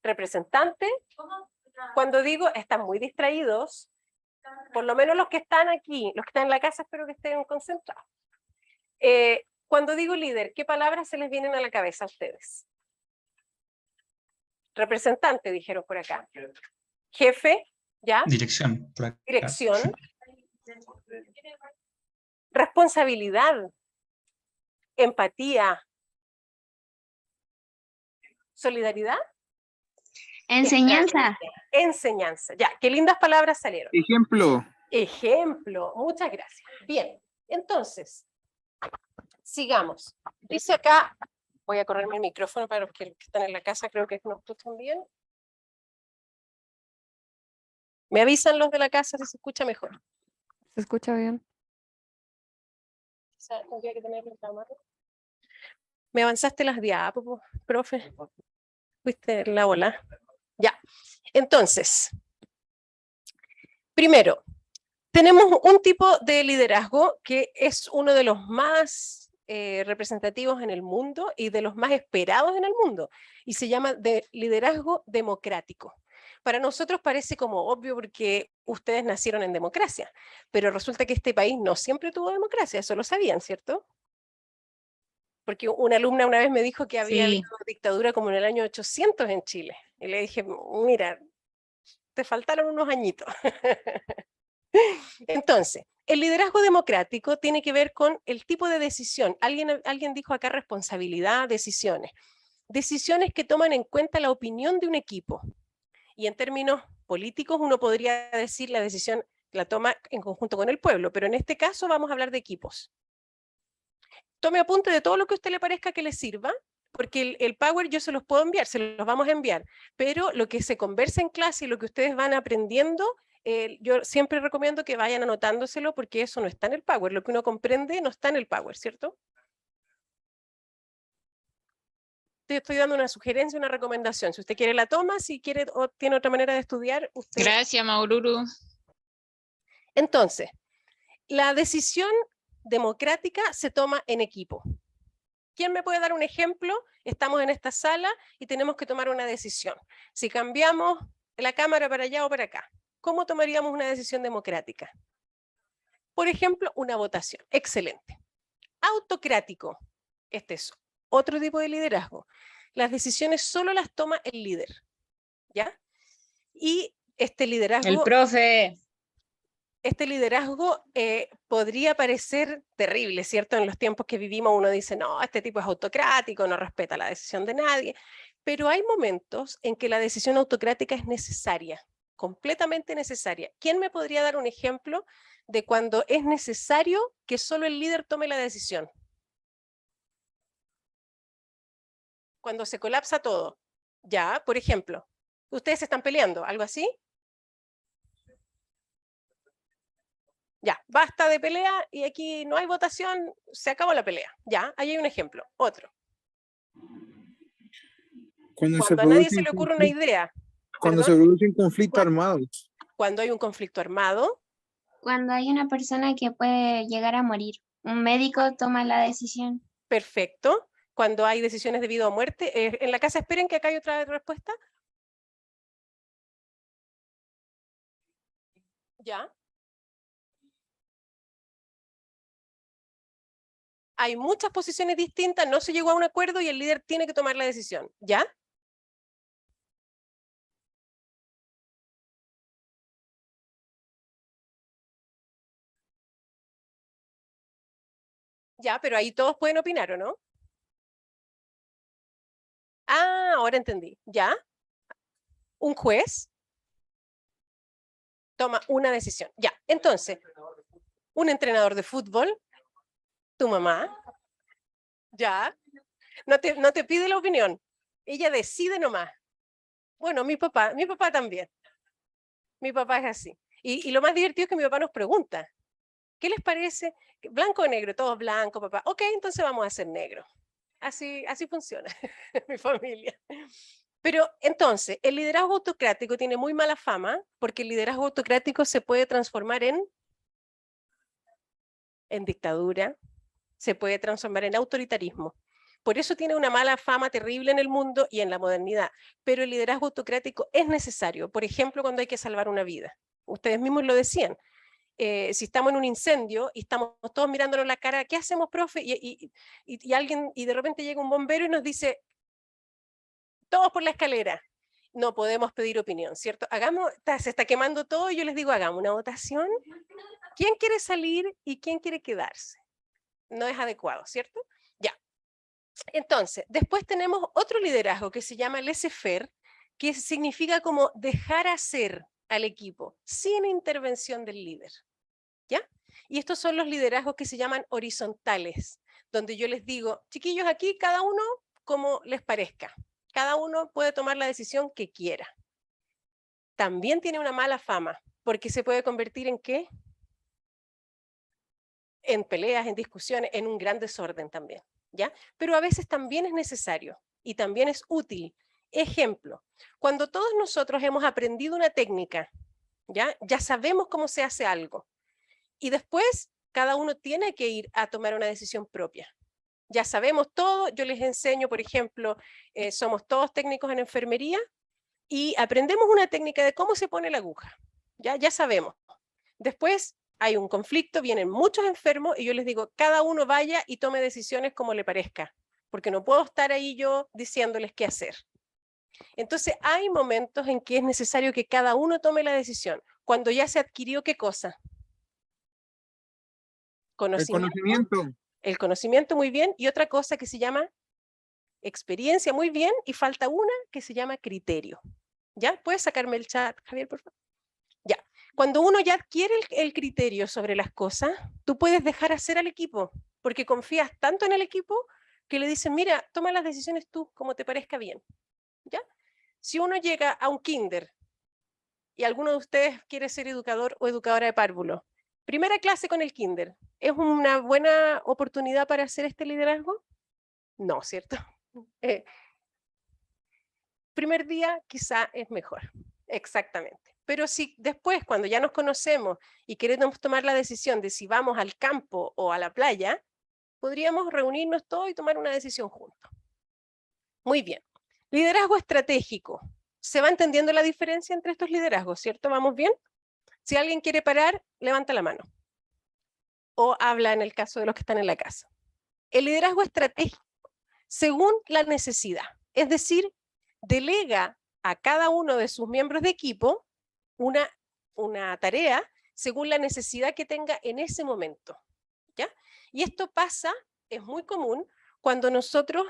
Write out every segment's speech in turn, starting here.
Representante, cuando digo están muy distraídos, por lo menos los que están aquí, los que están en la casa, espero que estén concentrados. Cuando digo líder, ¿qué palabras se les vienen a la cabeza a ustedes? Representante, dijeron por acá. Jefe, ¿ya? Dirección. Por acá. Dirección. Responsabilidad. Empatía. Solidaridad. Enseñanza. Enseñanza. Ya, qué lindas palabras salieron. Ejemplo. Ejemplo. Muchas gracias. Bien, entonces, sigamos. Dice acá, voy a correrme el micrófono para los que están en la casa, creo que no escuchan bien. Me avisan los de la casa si se escucha mejor. ¿Se escucha bien? Tendría que tener la cámara. Me avanzaste las diapos, profe. Fuiste en la ola. Ya. Entonces, primero, tenemos un tipo de liderazgo que es uno de los más representativos en el mundo y de los más esperados en el mundo, y se llama de liderazgo democrático. Para nosotros parece como obvio porque ustedes nacieron en democracia, pero resulta que este país no siempre tuvo democracia, eso lo sabían, ¿cierto? Porque una alumna una vez me dijo que había habido dictadura como en el año 800 en Chile, y le dije, mira, te faltaron unos añitos. Entonces, el liderazgo democrático tiene que ver con el tipo de decisión. Alguien dijo acá responsabilidad, decisiones. Decisiones que toman en cuenta la opinión de un equipo. Y en términos políticos uno podría decir la decisión la toma en conjunto con el pueblo, pero en este caso vamos a hablar de equipos. Tome apunte de todo lo que a usted le parezca que le sirva, porque el Power yo se los puedo enviar, se los vamos a enviar, pero lo que se conversa en clase y lo que ustedes van aprendiendo, yo siempre recomiendo que vayan anotándoselo porque eso no está en el Power, lo que uno comprende no está en el Power, ¿cierto? Te estoy dando una sugerencia, una recomendación, si usted quiere la toma, si quiere o tiene otra manera de estudiar, usted... Gracias, Maururu. Entonces, la decisión democrática se toma en equipo. ¿Quién me puede dar un ejemplo? Estamos en esta sala y tenemos que tomar una decisión. Si cambiamos la cámara para allá o para acá, ¿cómo tomaríamos una decisión democrática? Por ejemplo, una votación. Excelente. Autocrático. Este es otro tipo de liderazgo. Las decisiones solo las toma el líder. ¿Ya? Y este liderazgo... El profe. Este liderazgo podría parecer terrible, ¿cierto? En los tiempos que vivimos uno dice, no, este tipo es autocrático, no respeta la decisión de nadie, pero hay momentos en que la decisión autocrática es necesaria, completamente necesaria. ¿Quién me podría dar un ejemplo de cuando es necesario que solo el líder tome la decisión? Cuando se colapsa todo. Ya, por ejemplo, ustedes se están peleando, ¿algo así? Ya, basta de pelea y aquí no hay votación, se acabó la pelea. Ya, ahí hay un ejemplo. Otro. Cuando a nadie se le ocurre una idea. Cuando se produce un conflicto armado. Cuando hay un conflicto armado. Cuando hay una persona que puede llegar a morir. Un médico toma la decisión. Perfecto. Cuando hay decisiones de vida o muerte. En la casa esperen que acá hay otra respuesta. Ya. Hay muchas posiciones distintas, no se llegó a un acuerdo y el líder tiene que tomar la decisión. ¿Ya? Ya, pero ahí todos pueden opinar, ¿o no? Ah, ahora entendí. ¿Ya? Un juez toma una decisión. Ya, entonces, un entrenador de fútbol, tu mamá, ya, no te pide la opinión, ella decide nomás. Bueno, mi papá también. Mi papá es así. Y lo más divertido es que mi papá nos pregunta, ¿qué les parece? ¿Blanco o negro? Todos blancos, papá. Ok, entonces vamos a hacer negro. Así funciona mi familia. Pero entonces, el liderazgo autocrático tiene muy mala fama porque el liderazgo autocrático se puede transformar en dictadura, se puede transformar en autoritarismo. Por eso tiene una mala fama terrible en el mundo y en la modernidad. Pero el liderazgo autocrático es necesario. Por ejemplo, cuando hay que salvar una vida. Ustedes mismos lo decían. Si estamos en un incendio y estamos todos mirándonos la cara, ¿qué hacemos, profe? Y de repente llega un bombero y nos dice, todos por la escalera. No podemos pedir opinión, ¿cierto? Se está quemando todo y yo les digo, hagamos una votación. ¿Quién quiere salir y quién quiere quedarse? No es adecuado, ¿cierto? Ya. Entonces, después tenemos otro liderazgo que se llama laissez-faire, que significa como dejar hacer al equipo sin intervención del líder. ¿Ya? Y estos son los liderazgos que se llaman horizontales, donde yo les digo, chiquillos, aquí cada uno como les parezca. Cada uno puede tomar la decisión que quiera. También tiene una mala fama, porque se puede convertir en ¿qué? En peleas, en discusiones, en un gran desorden también, ¿ya? Pero a veces también es necesario y también es útil. Ejemplo, cuando todos nosotros hemos aprendido una técnica, ya sabemos cómo se hace algo, y después cada uno tiene que ir a tomar una decisión propia. Ya sabemos todo, yo les enseño, por ejemplo, somos todos técnicos en enfermería y aprendemos una técnica de cómo se pone la aguja. Ya sabemos. Después hay un conflicto, vienen muchos enfermos y yo les digo, cada uno vaya y tome decisiones como le parezca, porque no puedo estar ahí yo diciéndoles qué hacer. Entonces hay momentos en que es necesario que cada uno tome la decisión. Cuando ya se adquirió, ¿qué cosa? conocimiento. El conocimiento, muy bien, y otra cosa que se llama experiencia, muy bien, y falta una que se llama criterio. ¿Ya? ¿Puedes sacarme el chat, Javier, por favor? Ya. Cuando uno ya adquiere el criterio sobre las cosas, tú puedes dejar hacer al equipo, porque confías tanto en el equipo que le dicen, mira, toma las decisiones tú, como te parezca bien. ¿Ya? Si uno llega a un kinder, y alguno de ustedes quiere ser educador o educadora de párvulo, primera clase con el kinder, ¿es una buena oportunidad para hacer este liderazgo? No, ¿cierto? Primer día quizá es mejor, exactamente. Pero si después, cuando ya nos conocemos y queremos tomar la decisión de si vamos al campo o a la playa, podríamos reunirnos todos y tomar una decisión juntos. Muy bien. Liderazgo estratégico. ¿Se va entendiendo la diferencia entre estos liderazgos, cierto? ¿Vamos bien? Si alguien quiere parar, levanta la mano. O habla en el caso de los que están en la casa. El liderazgo estratégico, según la necesidad. Es decir, delega a cada uno de sus miembros de equipo una tarea según la necesidad que tenga en ese momento. ¿Ya? Y esto pasa, es muy común, cuando nosotros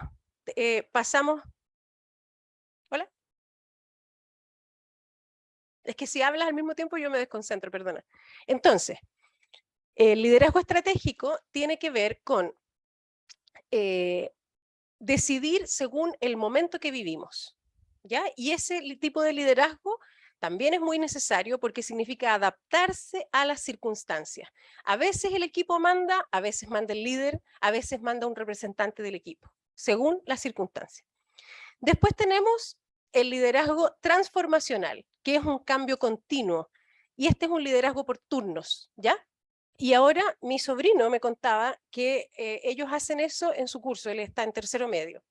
pasamos... ¿Hola? Es que si hablas al mismo tiempo yo me desconcentro, perdona. Entonces, el liderazgo estratégico tiene que ver con decidir según el momento que vivimos, ¿ya? Y ese tipo de liderazgo también es muy necesario porque significa adaptarse a las circunstancias. A veces el equipo manda, a veces manda el líder, a veces manda un representante del equipo, según las circunstancias. Después tenemos el liderazgo transformacional, que es un cambio continuo, y este es un liderazgo por turnos, ¿ya? Y ahora mi sobrino me contaba que ellos hacen eso en su curso, él está en tercero medio,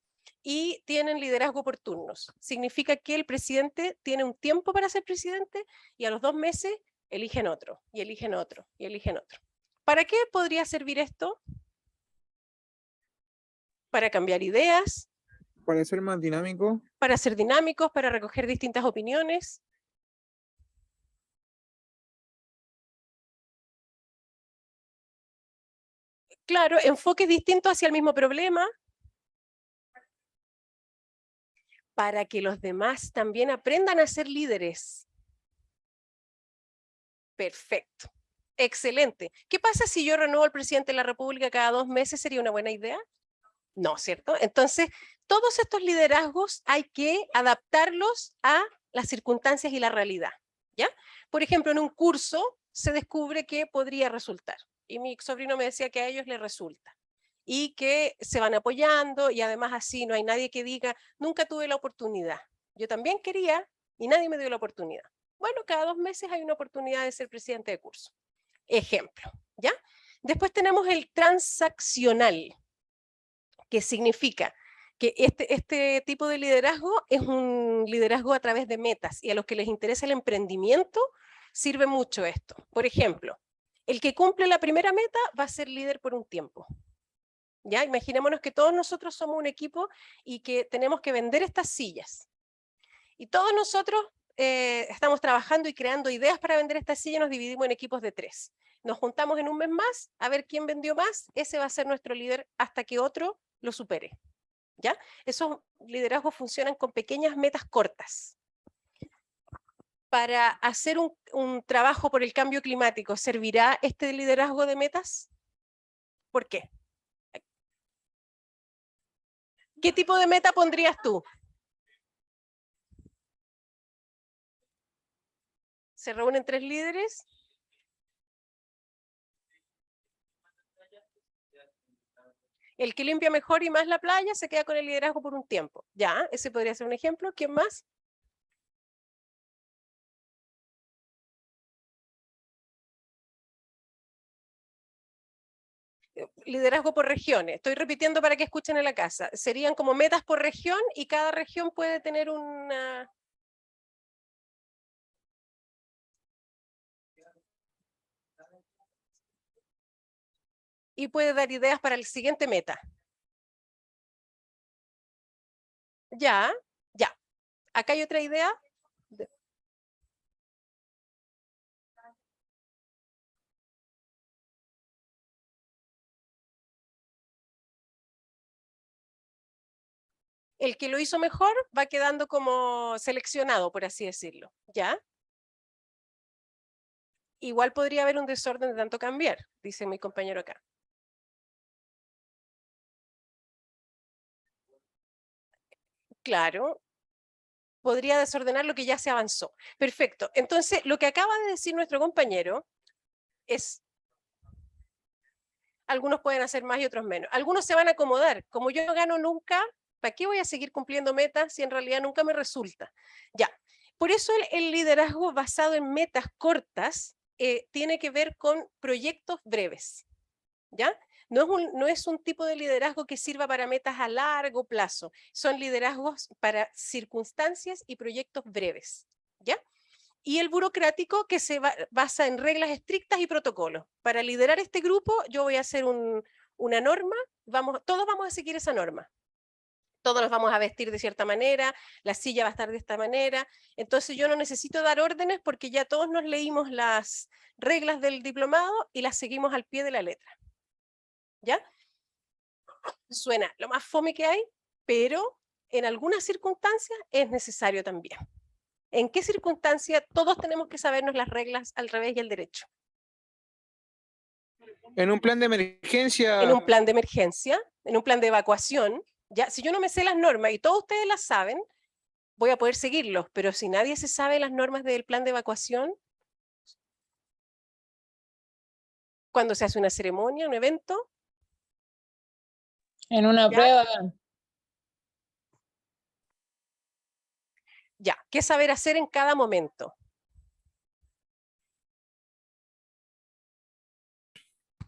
y tienen liderazgo por turnos. Significa que el presidente tiene un tiempo para ser presidente y a los 2 meses eligen otro, y eligen otro, y eligen otro. ¿Para qué podría servir esto? Para cambiar ideas. Para ser más dinámico. Para ser dinámicos, para recoger distintas opiniones. Claro, enfoques distintos hacia el mismo problema. Para que los demás también aprendan a ser líderes. Perfecto. Excelente. ¿Qué pasa si yo renuevo al presidente de la República cada 2 meses? ¿Sería una buena idea? No, ¿cierto? Entonces, todos estos liderazgos hay que adaptarlos a las circunstancias y la realidad, ¿ya? Por ejemplo, en un curso se descubre que podría resultar, y mi sobrino me decía que a ellos les resulta, y que se van apoyando, y además así no hay nadie que diga, nunca tuve la oportunidad. Yo también quería, y nadie me dio la oportunidad. Bueno, cada 2 meses hay una oportunidad de ser presidente de curso. Ejemplo, ¿ya? Después tenemos el transaccional. que significa que este tipo de liderazgo es un liderazgo a través de metas, y a los que les interesa el emprendimiento sirve mucho esto. Por ejemplo, el que cumple la primera meta va a ser líder por un tiempo. ¿Ya? Imaginémonos que todos nosotros somos un equipo y que tenemos que vender estas sillas. Y todos nosotros estamos trabajando y creando ideas para vender estas sillas, nos dividimos en equipos de 3. Nos juntamos en un mes más a ver quién vendió más, ese va a ser nuestro líder hasta que otro lo supere. ¿Ya? Esos liderazgos funcionan con pequeñas metas cortas. Para hacer un trabajo por el cambio climático, ¿servirá este liderazgo de metas? ¿Por qué? ¿Qué tipo de meta pondrías tú? Se reúnen 3 líderes. El que limpia mejor y más la playa se queda con el liderazgo por un tiempo. Ya, ese podría ser un ejemplo. ¿Quién más? Liderazgo por regiones. Estoy repitiendo para que escuchen en la casa. Serían como metas por región y cada región puede tener una... y puede dar ideas para el siguiente meta. Ya, ya. Acá hay otra idea. El que lo hizo mejor va quedando como seleccionado, por así decirlo. ¿Ya? Igual podría haber un desorden de tanto cambiar, dice mi compañero acá. Claro, podría desordenar lo que ya se avanzó. Perfecto. Entonces, lo que acaba de decir nuestro compañero es, algunos pueden hacer más y otros menos. Algunos se van a acomodar. Como yo no gano nunca, ¿para qué voy a seguir cumpliendo metas si en realidad nunca me resulta? Ya. Por eso el liderazgo basado en metas cortas tiene que ver con proyectos breves. ¿Ya? No es un tipo de liderazgo que sirva para metas a largo plazo, son liderazgos para circunstancias y proyectos breves, ¿ya? Y el burocrático que se basa en reglas estrictas y protocolos. Para liderar este grupo yo voy a hacer una norma, todos vamos a seguir esa norma. Todos nos vamos a vestir de cierta manera, la silla va a estar de esta manera, entonces yo no necesito dar órdenes porque ya todos nos leímos las reglas del diplomado y las seguimos al pie de la letra. ¿Ya? Suena lo más fome que hay, pero en algunas circunstancias es necesario también. ¿En qué circunstancia todos tenemos que sabernos las reglas al revés y al derecho? En un plan de emergencia. En un plan de emergencia, en un plan de evacuación. Ya, si yo no me sé las normas y todos ustedes las saben, voy a poder seguirlos, pero si nadie se sabe las normas del plan de evacuación, cuando se hace una ceremonia, un evento, En una prueba. ya, ¿qué saber hacer en cada momento?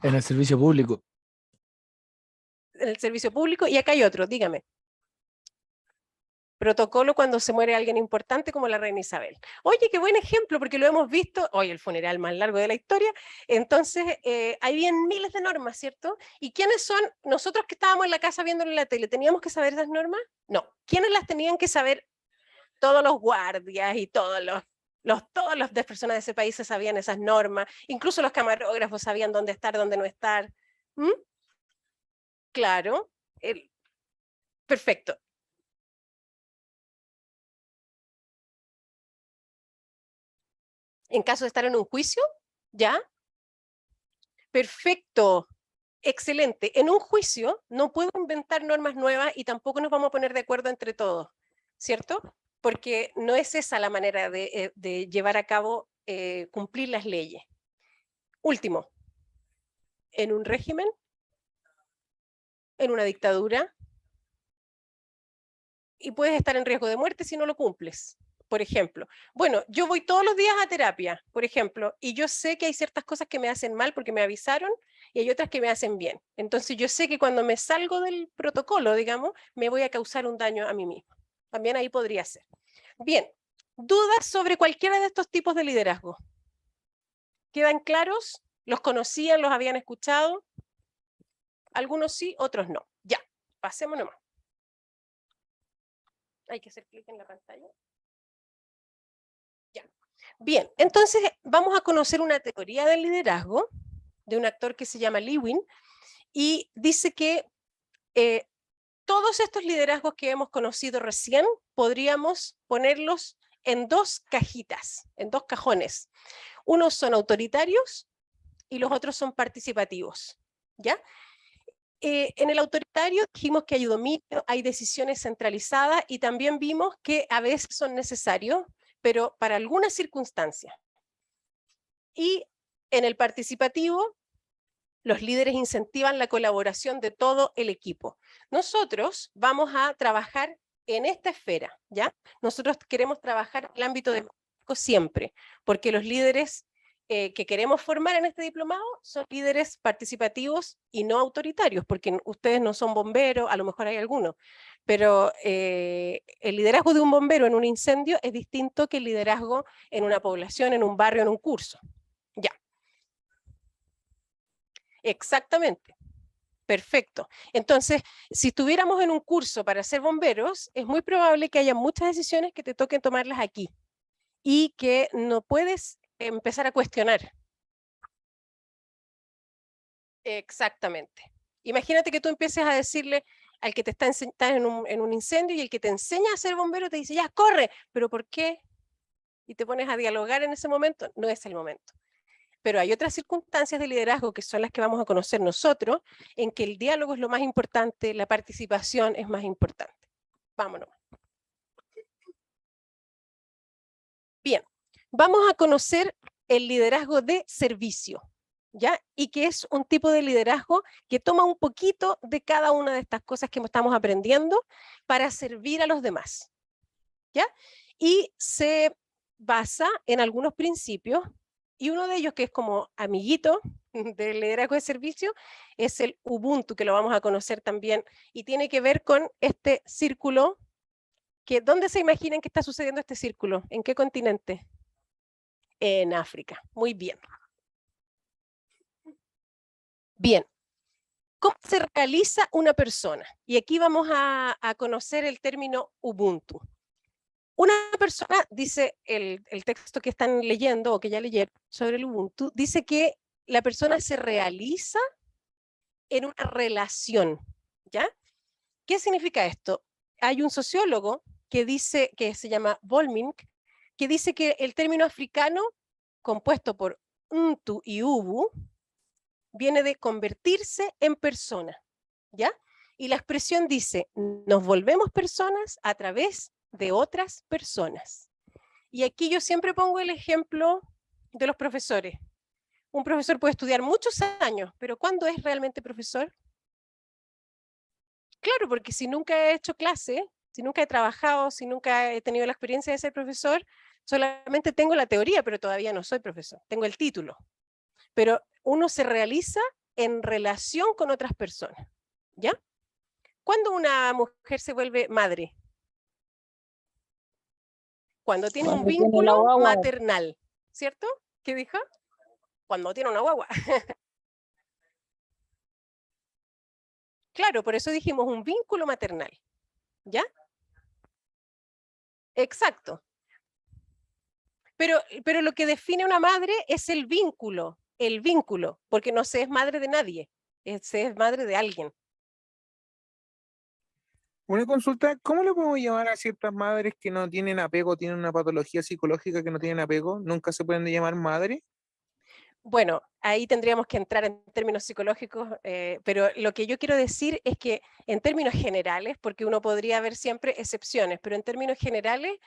En el servicio público. En el servicio público, y acá hay otro, dígame. Protocolo cuando se muere alguien importante como la reina Isabel. Oye, qué buen ejemplo, porque lo hemos visto, hoy el funeral más largo de la historia, entonces hay bien miles de normas, ¿cierto? ¿Y quiénes son? Nosotros que estábamos en la casa viéndolo en la tele, ¿teníamos que saber esas normas? No. ¿Quiénes las tenían que saber? Todos los guardias y todas las personas de ese país se sabían esas normas, incluso los camarógrafos sabían dónde estar, dónde no estar. ¿Mm? Claro. Perfecto. En caso de estar en un juicio, ¿ya? Perfecto, excelente. En un juicio no puedo inventar normas nuevas y tampoco nos vamos a poner de acuerdo entre todos, ¿cierto? Porque no es esa la manera de llevar a cabo, cumplir las leyes. Último, en un régimen, en una dictadura, y puedes estar en riesgo de muerte si no lo cumples. Por ejemplo, bueno, yo voy todos los días a terapia, por ejemplo, y yo sé que hay ciertas cosas que me hacen mal porque me avisaron, y hay otras que me hacen bien. Entonces yo sé que cuando me salgo del protocolo, digamos, me voy a causar un daño a mí mismo. También ahí podría ser. Bien, ¿dudas sobre cualquiera de estos tipos de liderazgo? ¿Quedan claros? ¿Los conocían? ¿Los habían escuchado? Algunos sí, otros no. Ya, pasemos nomás. Hay que hacer clic en la pantalla. Ya. Bien, entonces vamos a conocer una teoría del liderazgo de un actor que se llama Lewin, y dice que todos estos liderazgos que hemos conocido recién podríamos ponerlos en dos cajitas, en dos cajones. Unos son autoritarios y los otros son participativos, ¿ya? En el autoritario dijimos que hay dominio, hay decisiones centralizadas y también vimos que a veces son necesarios, pero para algunas circunstancias. Y en el participativo, los líderes incentivan la colaboración de todo el equipo. Nosotros vamos a trabajar en esta esfera, ¿ya? Nosotros queremos trabajar en el ámbito de siempre, porque los líderes que queremos formar en este diplomado son líderes participativos y no autoritarios, porque ustedes no son bomberos, a lo mejor hay algunos, pero el liderazgo de un bombero en un incendio es distinto que el liderazgo en una población, en un barrio, en un curso. Ya. Exactamente. Perfecto. Entonces, si estuviéramos en un curso para ser bomberos, es muy probable que haya muchas decisiones que te toquen tomarlas aquí y que no puedes empezar a cuestionar. Exactamente. Imagínate que tú empieces a decirle al que te está en un incendio y el que te enseña a ser bombero te dice, ya, corre, pero ¿por qué? Y te pones a dialogar en ese momento, no es el momento. Pero hay otras circunstancias de liderazgo que son las que vamos a conocer nosotros, en que el diálogo es lo más importante, la participación es más importante. Vámonos. Bien, vamos a conocer el liderazgo de servicio, ¿ya? Y que es un tipo de liderazgo que toma un poquito de cada una de estas cosas que estamos aprendiendo para servir a los demás, ¿ya? Y se basa en algunos principios, y uno de ellos, que es como amiguito del liderazgo de servicio, es el Ubuntu, que lo vamos a conocer también, y tiene que ver con este círculo, que ¿dónde se imaginan que está sucediendo este círculo? ¿En qué continente? En África. Muy bien. Bien. ¿Cómo se realiza una persona? Y aquí vamos a conocer el término Ubuntu. Una persona, dice el texto que están leyendo o que ya leyeron sobre el Ubuntu, dice que la persona se realiza en una relación, ¿ya? ¿Qué significa esto? Hay un sociólogo que dice, que se llama Volmink, que dice que el término africano, compuesto por Untu y Ubu, viene de convertirse en persona, ¿ya? Y la expresión dice, nos volvemos personas a través de otras personas. Y aquí yo siempre pongo el ejemplo de los profesores. Un profesor puede estudiar muchos años, pero ¿cuándo es realmente profesor? Claro, porque si nunca he hecho clase, si nunca he trabajado, si nunca he tenido la experiencia de ser profesor, solamente tengo la teoría, pero todavía no soy profesor, tengo el título. Pero uno se realiza en relación con otras personas, ¿ya? ¿Cuándo una mujer se vuelve madre? Cuando tiene un vínculo maternal, ¿cierto? ¿Qué dijo? Cuando tiene una guagua. Claro, por eso dijimos un vínculo maternal, ¿ya? Exacto. Pero lo que define una madre es el vínculo, porque no se es madre de nadie, se es madre de alguien. Una consulta, ¿cómo le podemos llamar a ciertas madres que no tienen apego, tienen una patología psicológica que no tienen apego? ¿Nunca se pueden llamar madre? Bueno, ahí tendríamos que entrar en términos psicológicos, pero lo que yo quiero decir es que en términos generales, porque uno podría ver siempre excepciones, pero en términos generales,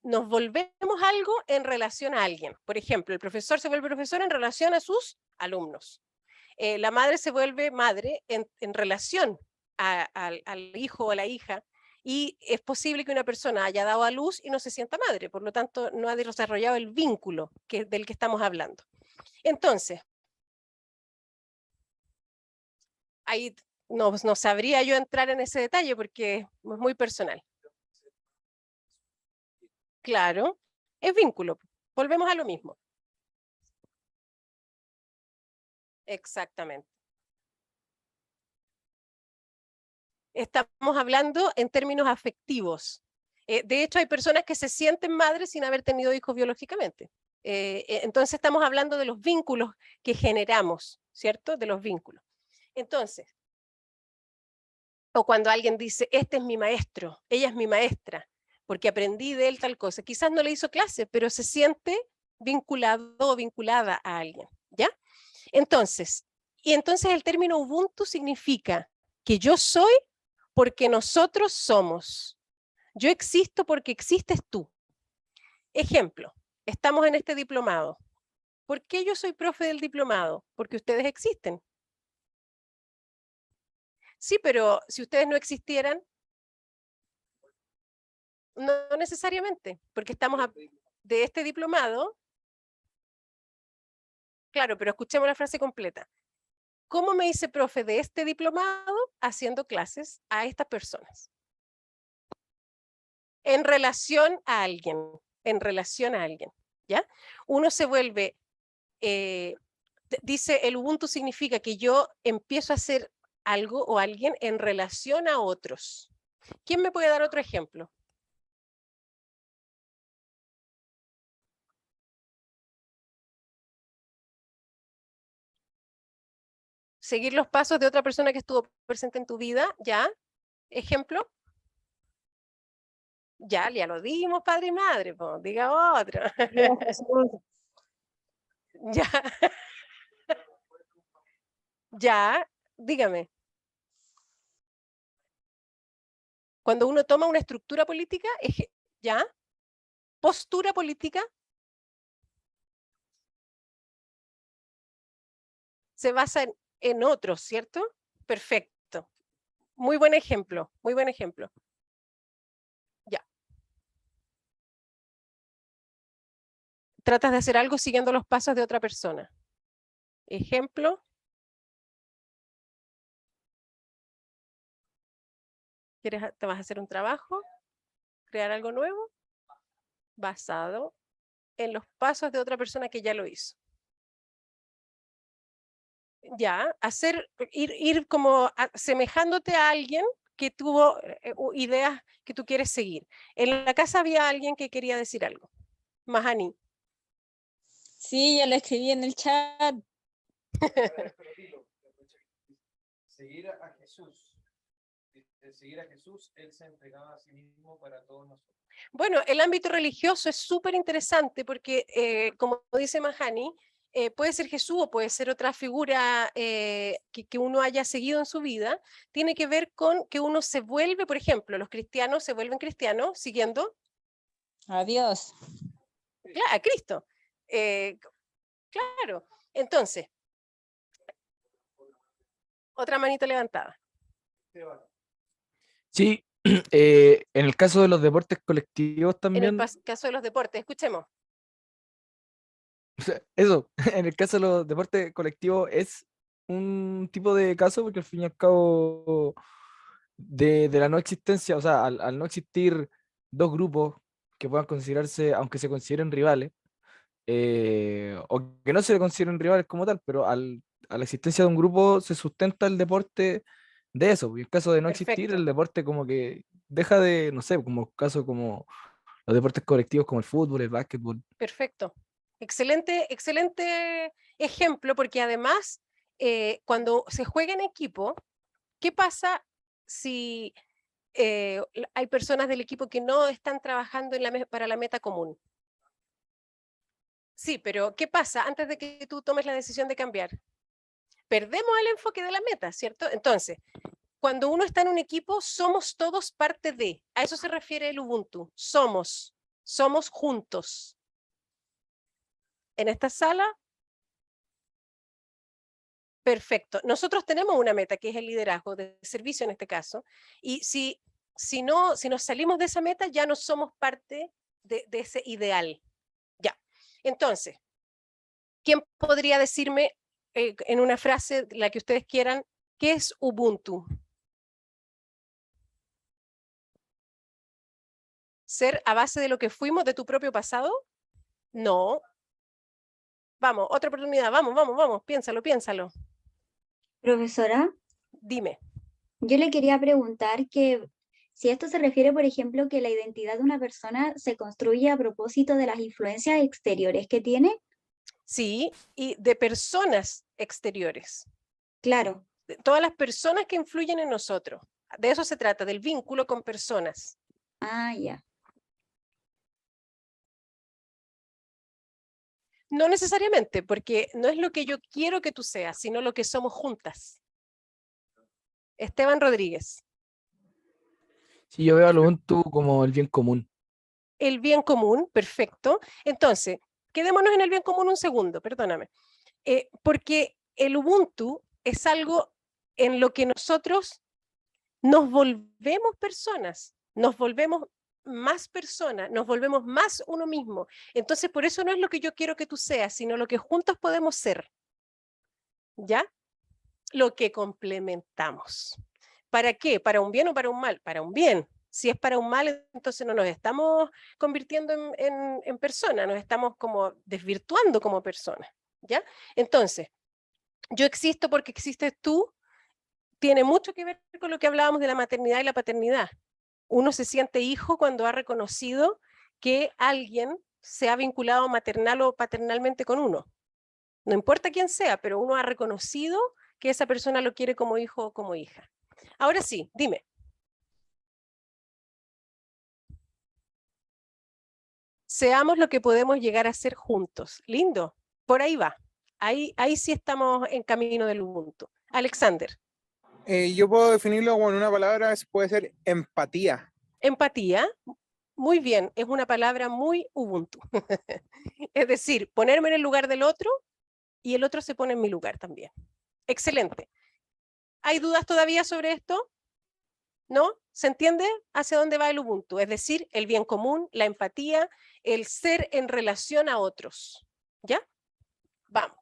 nos volvemos algo en relación a alguien. Por ejemplo, el profesor se vuelve profesor en relación a sus alumnos. La madre se vuelve madre en relación al hijo o a la hija, y es posible que una persona haya dado a luz y no se sienta madre, por lo tanto no ha desarrollado el vínculo del que estamos hablando. Entonces, ahí no sabría yo entrar en ese detalle porque es muy personal. Claro, es vínculo. Volvemos a lo mismo. Exactamente. Estamos hablando en términos afectivos. De hecho, hay personas que se sienten madres sin haber tenido hijos biológicamente. Entonces estamos hablando de los vínculos que generamos, ¿cierto? De los vínculos. Entonces, o cuando alguien dice, este es mi maestro, ella es mi maestra, porque aprendí de él tal cosa. Quizás no le hizo clase, pero se siente vinculado o vinculada a alguien, ¿ya? Entonces el término Ubuntu significa que yo soy porque nosotros somos. Yo existo porque existes tú. Ejemplo, estamos en este diplomado. ¿Por qué yo soy profe del diplomado? Porque ustedes existen. Sí, pero si ustedes no existieran, no necesariamente, porque estamos de este diplomado. Claro, pero escuchemos la frase completa. ¿Cómo me hice profe de este diplomado? Haciendo clases a estas personas. En relación a alguien, ¿ya? Uno se vuelve, dice el Ubuntu significa que yo empiezo a hacer algo o alguien en relación a otros. ¿Quién me puede dar otro ejemplo? Seguir los pasos de otra persona que estuvo presente en tu vida, ¿ya? Ejemplo. Ya lo dimos, padre y madre, pues, diga otro. Ya. Ya, dígame. Cuando uno toma una estructura política, ¿ya? Postura política. Se basa en otros, ¿cierto? Perfecto. Muy buen ejemplo, muy buen ejemplo. Ya. Tratas de hacer algo siguiendo los pasos de otra persona. Ejemplo. ¿Te vas a hacer un trabajo? ¿Crear algo nuevo? Basado en los pasos de otra persona que ya lo hizo. Ya, ir como asemejándote a alguien que tuvo ideas que tú quieres seguir. En la casa había alguien que quería decir algo. Mahani. Sí, ya lo escribí en el chat. Seguir a Jesús. Seguir a Jesús, Él se entregaba a sí mismo para todos nosotros. Bueno, el ámbito religioso es súper interesante porque, como dice Mahani, puede ser Jesús o puede ser otra figura que uno haya seguido en su vida, tiene que ver con que uno se vuelve, por ejemplo, los cristianos se vuelven cristianos siguiendo Adiós. a Cristo. Claro, entonces, otra manita levantada. Sí, en el caso de los deportes colectivos En el también, caso de los deportes, escuchemos. eso, en el caso de los deportes colectivos es un tipo de caso porque al fin y al cabo de la no existencia, o sea, al no existir dos grupos que puedan considerarse, aunque se consideren rivales, o que no se consideren rivales como tal, pero a la existencia de un grupo se sustenta el deporte de eso. Y en caso de no existir, Perfecto. el deporte como que deja de, no sé, como caso como los deportes colectivos como el fútbol, el básquetbol. Perfecto. Excelente, excelente ejemplo, porque además, cuando se juega en equipo, ¿qué pasa si hay personas del equipo que no están trabajando para la meta común? Sí, pero ¿qué pasa antes de que tú tomes la decisión de cambiar? Perdemos el enfoque de la meta, ¿cierto? Entonces, cuando uno está en un equipo, somos todos parte de. A eso se refiere el Ubuntu. Somos juntos. En esta sala, perfecto. Nosotros tenemos una meta que es el liderazgo de servicio en este caso. Y si nos salimos de esa meta, ya no somos parte de ese ideal. Ya. Entonces, ¿quién podría decirme en una frase, la que ustedes quieran, ¿Qué es Ubuntu? ¿Ser a base de lo que fuimos, de tu propio pasado? No. Vamos, otra oportunidad, vamos, piénsalo. Profesora, Dime. yo le quería preguntar que si esto se refiere, por ejemplo, que la identidad de una persona se construye a propósito de las influencias exteriores que tiene. Sí, y de personas exteriores. Claro. De todas las personas que influyen en nosotros. De eso se trata, del vínculo con personas. Ah, ya. No necesariamente, porque no es lo que yo quiero que tú seas, sino lo que somos juntas. Esteban Rodríguez. Sí, yo veo al Ubuntu como el bien común. El bien común, perfecto. Entonces, quedémonos en el bien común un segundo, perdóname. Porque el Ubuntu es algo en lo que nosotros nos volvemos personas, nos volvemos más personas, nos volvemos más uno mismo. Entonces, por eso no es lo que yo quiero que tú seas, sino lo que juntos podemos ser. ¿Ya? Lo que complementamos. ¿Para qué? ¿Para un bien o para un mal? Para un bien. Si es para un mal, entonces no nos estamos convirtiendo en persona, nos estamos como desvirtuando como persona. ¿Ya? Entonces, yo existo porque existes tú, tiene mucho que ver con lo que hablábamos de la maternidad y la paternidad. Uno se siente hijo cuando ha reconocido que alguien se ha vinculado maternal o paternalmente con uno. No importa quién sea, pero uno ha reconocido que esa persona lo quiere como hijo o como hija. Ahora sí, dime. Seamos lo que podemos llegar a ser juntos. Lindo. Por ahí va. Ahí sí estamos en camino del Ubuntu. Alexander. Yo puedo definirlo con una palabra, puede ser empatía. Empatía. Muy bien, es una palabra muy Ubuntu. Es decir, ponerme en el lugar del otro y el otro se pone en mi lugar también. Excelente. ¿Hay dudas todavía sobre esto? ¿No? ¿Se entiende hacia dónde va el Ubuntu? Es decir, el bien común, la empatía, el ser en relación a otros. ¿Ya? Vamos.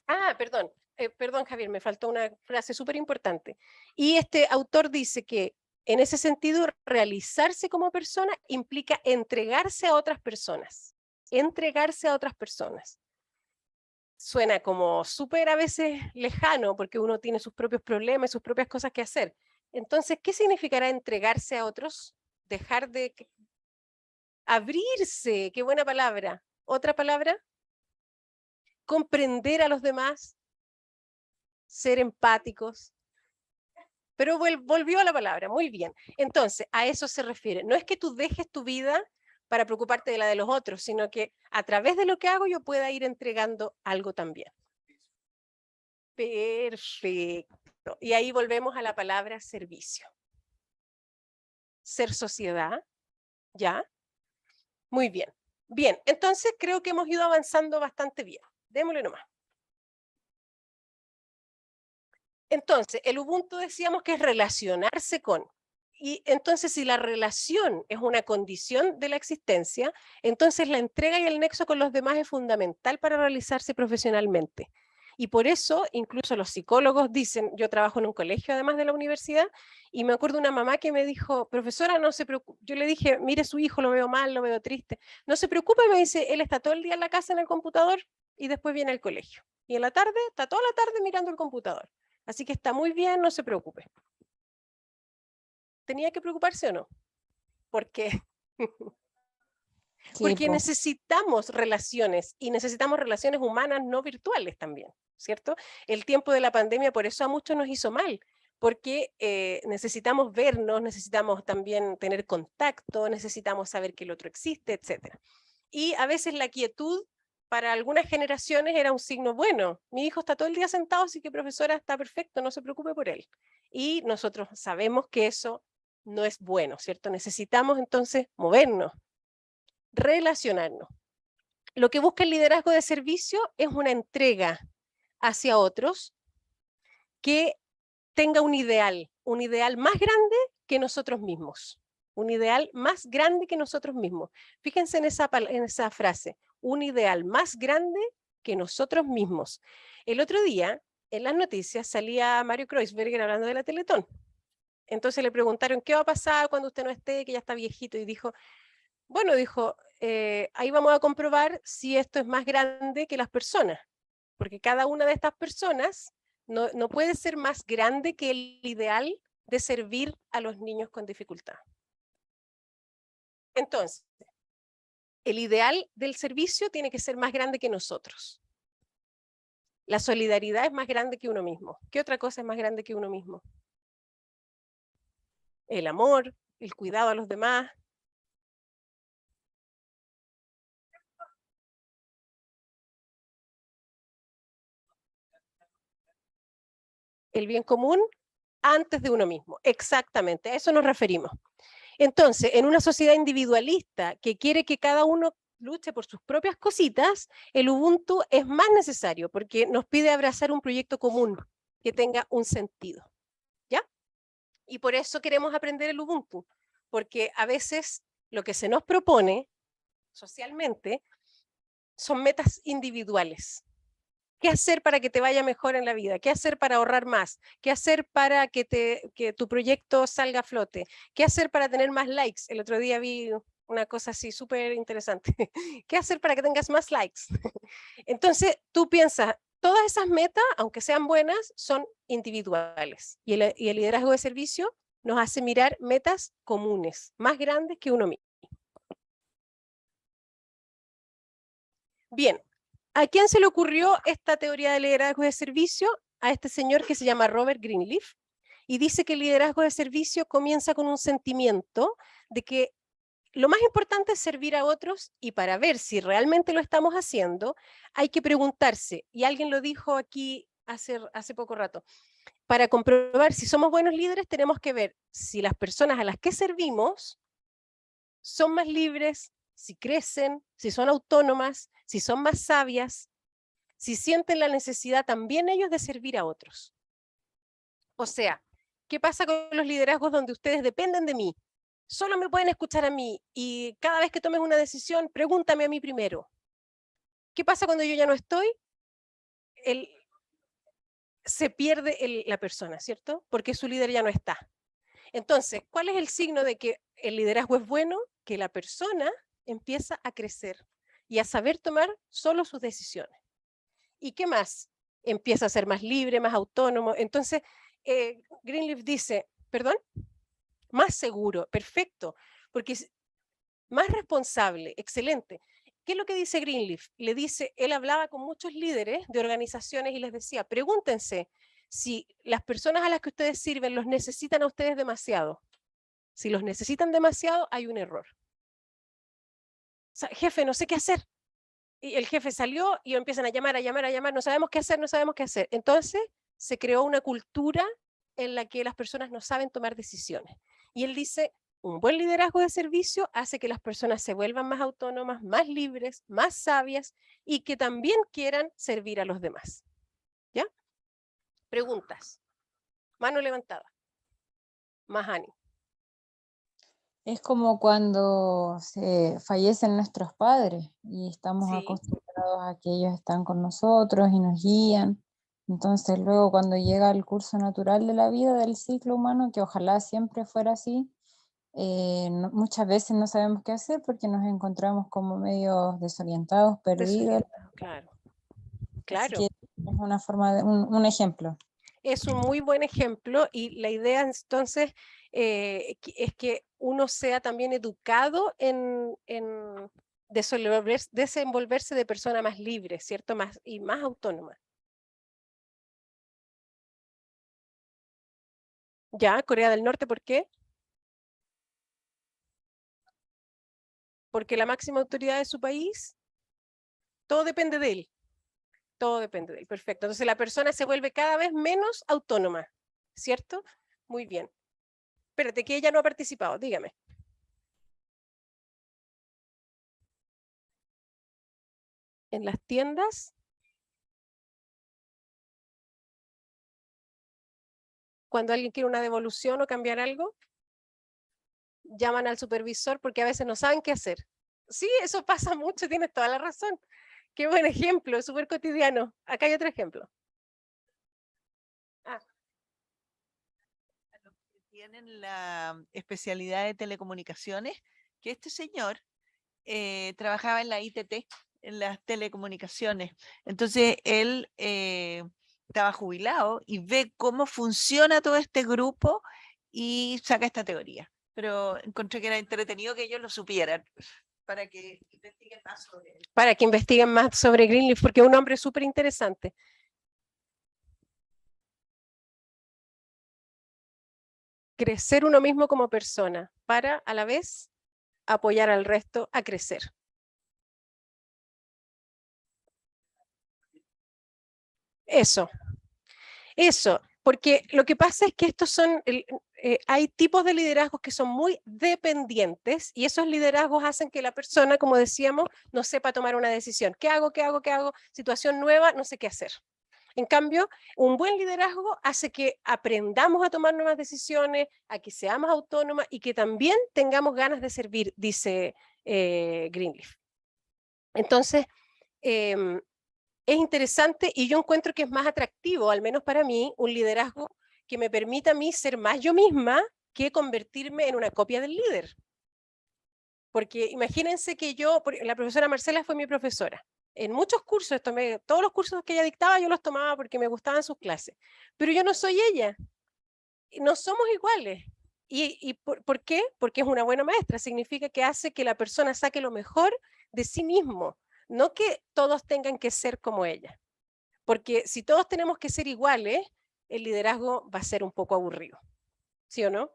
Ah, perdón. Perdón, Javier, me faltó una frase súper importante. Y este autor dice que en ese sentido, realizarse como persona implica entregarse a otras personas. Entregarse a otras personas. Suena como súper a veces lejano porque uno tiene sus propios problemas, sus propias cosas que hacer. Entonces, ¿qué significará entregarse a otros? Dejar de abrirse, qué buena palabra. ¿Otra palabra? Comprender a los demás, ser empáticos. Pero volvió a la palabra, muy bien. Entonces, a eso se refiere. No es que tú dejes tu vida para preocuparte de la de los otros, sino que a través de lo que hago yo pueda ir entregando algo también. Perfecto. Y ahí volvemos a la palabra servicio. Ser sociedad, ¿ya? Muy bien. Bien, entonces creo que hemos ido avanzando bastante bien. Démosle nomás. Entonces, el Ubuntu decíamos que es relacionarse con. Y entonces, si la relación es una condición de la existencia, entonces la entrega y el nexo con los demás es fundamental para realizarse profesionalmente. Y por eso, incluso los psicólogos dicen, yo trabajo en un colegio además de la universidad, y me acuerdo una mamá que me dijo, profesora, no se preocupe. Yo le dije, mire su hijo, lo veo mal, lo veo triste. No se preocupe, me dice, él está todo el día en la casa en el computador y después viene al colegio. Y en la tarde, está toda la tarde mirando el computador. Así que está muy bien, no se preocupe. ¿Tenía que preocuparse o no? ¿Por qué? Porque necesitamos relaciones y necesitamos relaciones humanas no virtuales también, ¿cierto? El tiempo de la pandemia por eso a muchos nos hizo mal, porque necesitamos vernos, necesitamos también tener contacto, necesitamos saber que el otro existe, etc. Y a veces la quietud para algunas generaciones era un signo bueno. Mi hijo está todo el día sentado, así que profesora está perfecto, no se preocupe por él. Y nosotros sabemos que eso no es bueno, ¿cierto? Necesitamos entonces movernos, relacionarnos. Lo que busca el liderazgo de servicio es una entrega hacia otros que tenga un ideal más grande que nosotros mismos. Un ideal más grande que nosotros mismos. Fíjense en esa frase, un ideal más grande que nosotros mismos. El otro día en las noticias salía Mario Kreuzberger hablando de la Teletón. Entonces le preguntaron, ¿qué va a pasar cuando usted no esté, que ya está viejito? Y dijo, bueno, dijo, ahí vamos a comprobar si esto es más grande que las personas, porque cada una de estas personas no puede ser más grande que el ideal de servir a los niños con dificultad. Entonces, el ideal del servicio tiene que ser más grande que nosotros. La solidaridad es más grande que uno mismo. ¿Qué otra cosa es más grande que uno mismo? El amor, el cuidado a los demás. El bien común antes de uno mismo. Exactamente, a eso nos referimos. Entonces, en una sociedad individualista que quiere que cada uno luche por sus propias cositas, el Ubuntu es más necesario porque nos pide abrazar un proyecto común que tenga un sentido. ¿Ya? Y por eso queremos aprender el Ubuntu, porque a veces lo que se nos propone socialmente son metas individuales. ¿Qué hacer para que te vaya mejor en la vida? ¿Qué hacer para ahorrar más? ¿Qué hacer para que tu proyecto salga a flote? ¿Qué hacer para tener más likes? El otro día vi una cosa así súper interesante. ¿Qué hacer para que tengas más likes? Entonces tú piensas, todas esas metas, aunque sean buenas, son individuales. Y el liderazgo de servicio nos hace mirar metas comunes, más grandes que uno mismo. Bien. ¿A quién se le ocurrió esta teoría de liderazgo de servicio? A este señor que se llama Robert Greenleaf, y dice que el liderazgo de servicio comienza con un sentimiento de que lo más importante es servir a otros, y para ver si realmente lo estamos haciendo, hay que preguntarse, y alguien lo dijo aquí hace poco rato, para comprobar si somos buenos líderes tenemos que ver si las personas a las que servimos son más libres, si crecen, si son autónomas, si son más sabias, si sienten la necesidad también ellos de servir a otros. O sea, ¿qué pasa con los liderazgos donde ustedes dependen de mí? Solo me pueden escuchar a mí y cada vez que tomes una decisión, pregúntame a mí primero. ¿Qué pasa cuando yo ya no estoy? Se pierde la persona, ¿cierto? Porque su líder ya no está. Entonces, ¿cuál es el signo de que el liderazgo es bueno? Que la persona empieza a crecer y a saber tomar solo sus decisiones. ¿Y qué más? Empieza a ser más libre, más autónomo. Entonces, Greenleaf dice, ¿perdón? Más seguro, perfecto, porque es más responsable, excelente. ¿Qué es lo que dice Greenleaf? Le dice, él hablaba con muchos líderes de organizaciones y les decía, pregúntense si las personas a las que ustedes sirven los necesitan a ustedes demasiado. Si los necesitan demasiado, hay un error. O sea, jefe, no sé qué hacer. Y el jefe salió y empiezan a llamar, no sabemos qué hacer, no sabemos qué hacer. Entonces se creó una cultura en la que las personas no saben tomar decisiones. Y él dice, un buen liderazgo de servicio hace que las personas se vuelvan más autónomas, más libres, más sabias y que también quieran servir a los demás. ¿Ya? Preguntas. Mano levantada. Mahani. Es como cuando se fallecen nuestros padres y estamos Sí. acostumbrados a que ellos están con nosotros y nos guían. Entonces luego cuando llega el curso natural de la vida, del ciclo humano, que ojalá siempre fuera así, muchas veces no sabemos qué hacer porque nos encontramos como medio desorientados, perdidos. Claro. Así Claro. que es una forma de un ejemplo. Es un muy buen ejemplo y la idea entonces es que uno sea también educado en desenvolverse de persona más libre, ¿cierto? Y más autónoma. Ya, Corea del Norte, ¿por qué? Porque la máxima autoridad de su país, todo depende de él. Todo depende de él, perfecto. Entonces la persona se vuelve cada vez menos autónoma, ¿cierto? Muy bien. Espérate, que ella no ha participado, dígame. En las tiendas, cuando alguien quiere una devolución o cambiar algo, llaman al supervisor porque a veces no saben qué hacer. Sí, eso pasa mucho, tienes toda la razón. Qué buen ejemplo, es súper cotidiano. Acá hay otro ejemplo. también en la especialidad de telecomunicaciones, que este señor trabajaba en la ITT, en las telecomunicaciones. Entonces él estaba jubilado y ve cómo funciona todo este grupo y saca esta teoría. Pero encontré que era entretenido que ellos lo supieran para que investiguen más sobre él. Para que investiguen más sobre Greenleaf, porque es un hombre súper interesante. Crecer uno mismo como persona para, a la vez, apoyar al resto a crecer. Eso, porque lo que pasa es que estos son, hay tipos de liderazgos que son muy dependientes y esos liderazgos hacen que la persona, como decíamos, no sepa tomar una decisión. ¿Qué hago? ¿Qué hago? ¿Qué hago? Situación nueva, no sé qué hacer. En cambio, un buen liderazgo hace que aprendamos a tomar nuevas decisiones, a que seamos autónomas y que también tengamos ganas de servir, dice Greenleaf. Entonces, es interesante y yo encuentro que es más atractivo, al menos para mí, un liderazgo que me permita a mí ser más yo misma que convertirme en una copia del líder. Porque imagínense que la profesora Marcela fue mi profesora. En muchos cursos, todos los cursos que ella dictaba yo los tomaba porque me gustaban sus clases. Pero yo no soy ella. No somos iguales. ¿Y por qué? Porque es una buena maestra. Significa que hace que la persona saque lo mejor de sí mismo. No que todos tengan que ser como ella. Porque si todos tenemos que ser iguales, el liderazgo va a ser un poco aburrido. ¿Sí o no?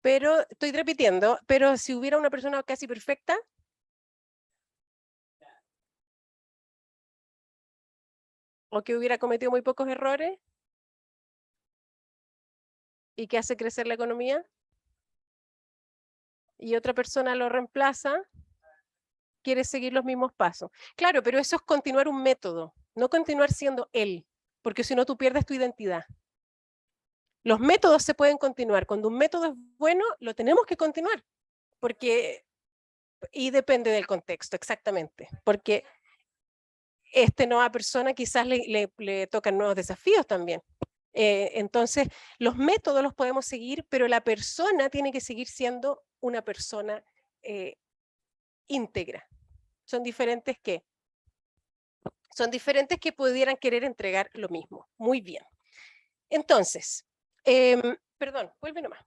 Pero, estoy repitiendo, pero si hubiera una persona casi perfecta, o que hubiera cometido muy pocos errores, y que hace crecer la economía, y otra persona lo reemplaza, quiere seguir los mismos pasos. Claro, pero eso es continuar un método, no continuar siendo él, porque si no tú pierdes tu identidad. Los métodos se pueden continuar. Cuando un método es bueno, lo tenemos que continuar, y depende del contexto, exactamente, porque nueva persona quizás le tocan nuevos desafíos también. Entonces, los métodos los podemos seguir, pero la persona tiene que seguir siendo una persona íntegra. Son diferentes que pudieran querer entregar lo mismo. Muy bien. Entonces, perdón, vuelve nomás.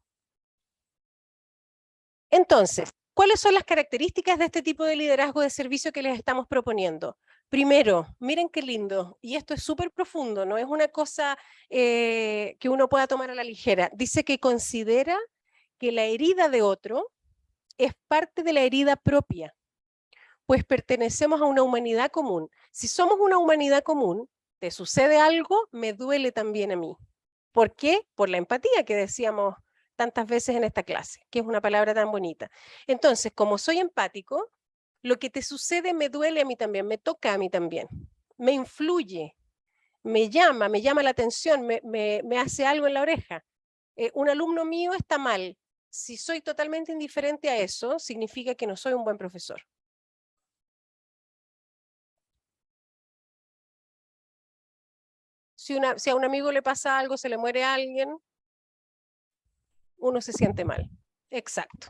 Entonces, ¿cuáles son las características de este tipo de liderazgo de servicio que les estamos proponiendo? Primero, miren qué lindo, y esto es súper profundo, no es una cosa que uno pueda tomar a la ligera. Dice que considera que la herida de otro es parte de la herida propia, pues pertenecemos a una humanidad común. Si somos una humanidad común, te sucede algo, me duele también a mí. ¿Por qué? Por la empatía que decíamos tantas veces en esta clase, que es una palabra tan bonita. Entonces, como soy empático, lo que te sucede me duele a mí también, me toca a mí también, me influye, me llama la atención, me hace algo en la oreja. Un alumno mío está mal. Si soy totalmente indiferente a eso, significa que no soy un buen profesor. Si a un amigo le pasa algo, se le muere alguien, uno se siente mal. Exacto.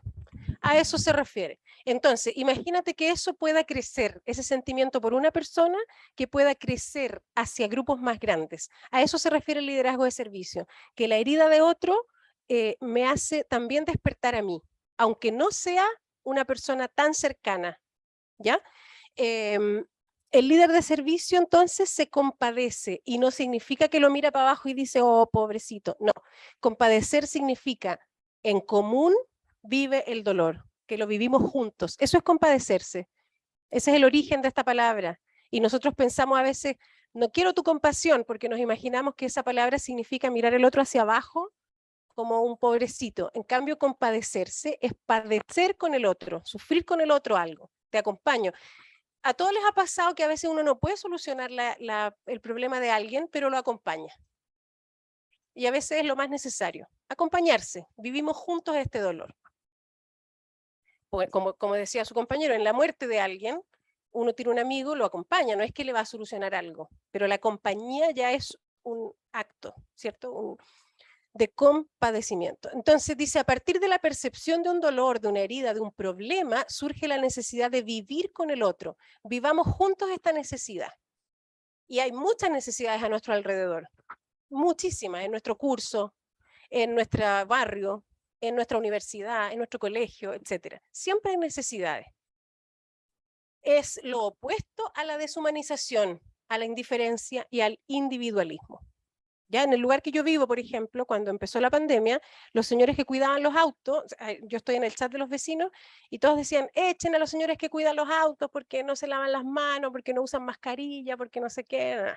A eso se refiere. Entonces, imagínate que eso pueda crecer, ese sentimiento por una persona que pueda crecer hacia grupos más grandes. A eso se refiere el liderazgo de servicio, que la herida de otro me hace también despertar a mí, aunque no sea una persona tan cercana, ¿ya? El líder de servicio entonces se compadece y no significa que lo mira para abajo y dice, oh, pobrecito. No, compadecer significa en común vive el dolor, que lo vivimos juntos. Eso es compadecerse. Ese es el origen de esta palabra. Y nosotros pensamos a veces, no quiero tu compasión, porque nos imaginamos que esa palabra significa mirar el otro hacia abajo como un pobrecito. En cambio, compadecerse es padecer con el otro, sufrir con el otro algo. Te acompaño. A todos les ha pasado que a veces uno no puede solucionar el problema de alguien, pero lo acompaña. Y a veces es lo más necesario, acompañarse. Vivimos juntos este dolor. Como decía su compañero, en la muerte de alguien, uno tiene un amigo, lo acompaña, no es que le va a solucionar algo, pero la compañía ya es un acto, ¿cierto? De compadecimiento. Entonces dice, a partir de la percepción de un dolor, de una herida, de un problema, surge la necesidad de vivir con el otro. Vivamos juntos esta necesidad. Y hay muchas necesidades a nuestro alrededor, muchísimas, en nuestro curso, en nuestro barrio, en nuestra universidad, en nuestro colegio, etc. Siempre hay necesidades. Es lo opuesto a la deshumanización, a la indiferencia y al individualismo. Ya en el lugar que yo vivo, por ejemplo, cuando empezó la pandemia, los señores que cuidaban los autos, yo estoy en el chat de los vecinos, y todos decían, echen a los señores que cuidan los autos porque no se lavan las manos, porque no usan mascarilla, porque no sé qué.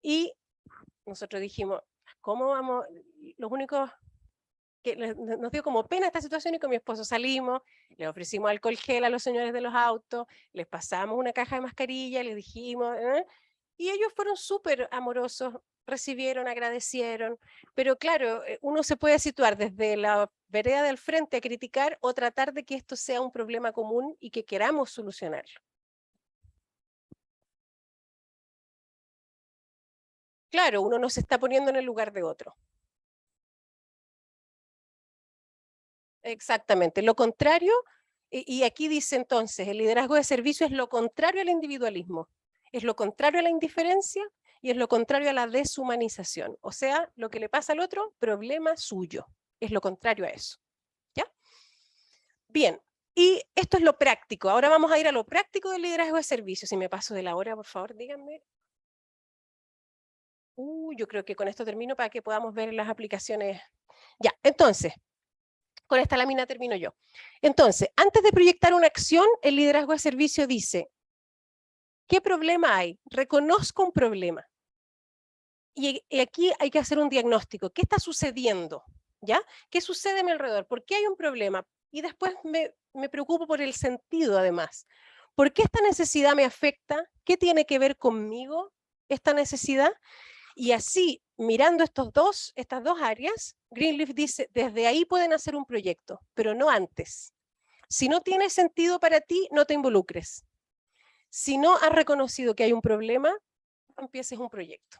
Y nosotros dijimos, ¿cómo vamos? Los únicos que nos dio como pena esta situación, y con mi esposo salimos, le ofrecimos alcohol gel a los señores de los autos, les pasamos una caja de mascarilla, les dijimos, y ellos fueron súper amorosos, recibieron, agradecieron, pero claro, uno se puede situar desde la vereda del frente a criticar o tratar de que esto sea un problema común y que queramos solucionarlo. Claro, uno no se está poniendo en el lugar de otro. Exactamente, lo contrario, y aquí dice entonces, el liderazgo de servicio es lo contrario al individualismo, es lo contrario a la indiferencia y es lo contrario a la deshumanización. O sea, lo que le pasa al otro, problema suyo, es lo contrario a eso. ¿Ya? Bien, y esto es lo práctico. Ahora vamos a ir a lo práctico del liderazgo de servicio. Si me paso de la hora, por favor, díganme. Yo creo que con esto termino para que podamos ver las aplicaciones. Ya, entonces, con esta lámina termino yo. Entonces, antes de proyectar una acción, el liderazgo de servicio dice, ¿qué problema hay? Reconozco un problema. Y aquí hay que hacer un diagnóstico. ¿Qué está sucediendo? ¿Ya? ¿Qué sucede a mi alrededor? ¿Por qué hay un problema? Y después me preocupo por el sentido, además. ¿Por qué esta necesidad me afecta? ¿Qué tiene que ver conmigo esta necesidad? Y así, mirando estas dos áreas, Greenleaf dice, desde ahí pueden hacer un proyecto, pero no antes. Si no tiene sentido para ti, no te involucres. Si no has reconocido que hay un problema, no empieces un proyecto.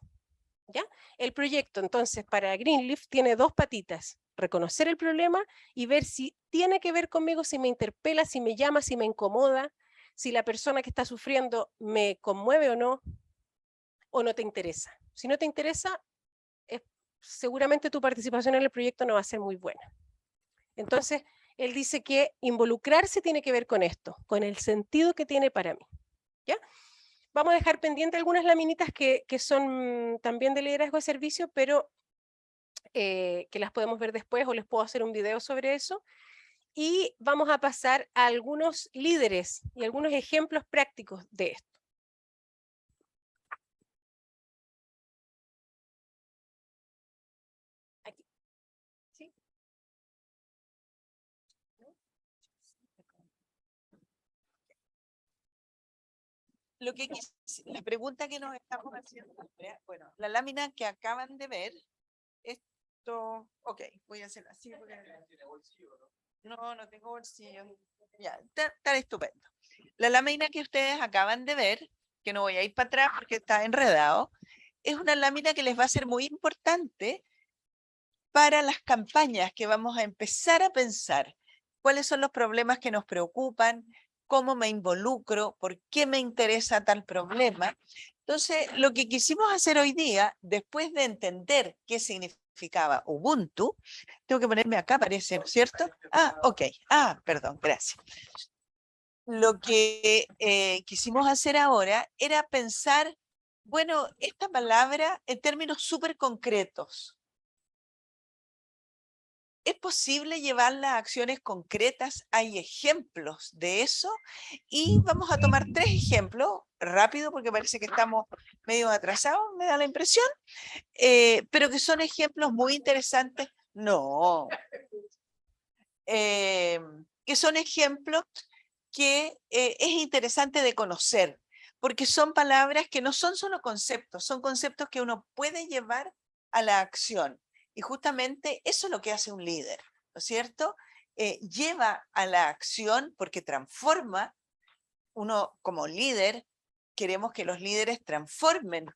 ¿Ya? El proyecto, entonces, para Greenleaf tiene dos patitas. Reconocer el problema y ver si tiene que ver conmigo, si me interpela, si me llama, si me incomoda, si la persona que está sufriendo me conmueve o no te interesa. Si no te interesa, seguramente tu participación en el proyecto no va a ser muy buena. Entonces, él dice que involucrarse tiene que ver con esto, con el sentido que tiene para mí. ¿Ya? Vamos a dejar pendiente algunas laminitas que son también de liderazgo de servicio, pero que las podemos ver después o les puedo hacer un video sobre eso. Y vamos a pasar a algunos líderes y algunos ejemplos prácticos de esto. Aquí. ¿Sí? La pregunta que nos estamos haciendo, bueno, la lámina que acaban de ver, esto, ok, voy a hacerla así. No tengo bolsillo. Ya, está estupendo. La lámina que ustedes acaban de ver, que no voy a ir para atrás porque está enredado, es una lámina que les va a ser muy importante para las campañas que vamos a empezar a pensar. ¿Cuáles son los problemas que nos preocupan? ¿Cómo me involucro? ¿Por qué me interesa tal problema? Entonces, lo que quisimos hacer hoy día, después de entender qué significaba Ubuntu, tengo que ponerme acá, parece, ¿no es cierto? Ok. Perdón, gracias. Lo que quisimos hacer ahora era pensar, bueno, esta palabra en términos súper concretos. ¿Es posible llevarla a acciones concretas? ¿Hay ejemplos de eso? Y vamos a tomar 3 ejemplos, rápido porque parece que estamos medio atrasados, me da la impresión, pero que son ejemplos muy interesantes. No. Que son ejemplos que es interesante de conocer, porque son palabras que no son solo conceptos, son conceptos que uno puede llevar a la acción. Y justamente eso es lo que hace un líder, ¿no es cierto? Lleva a la acción porque transforma uno como líder, queremos que los líderes transformen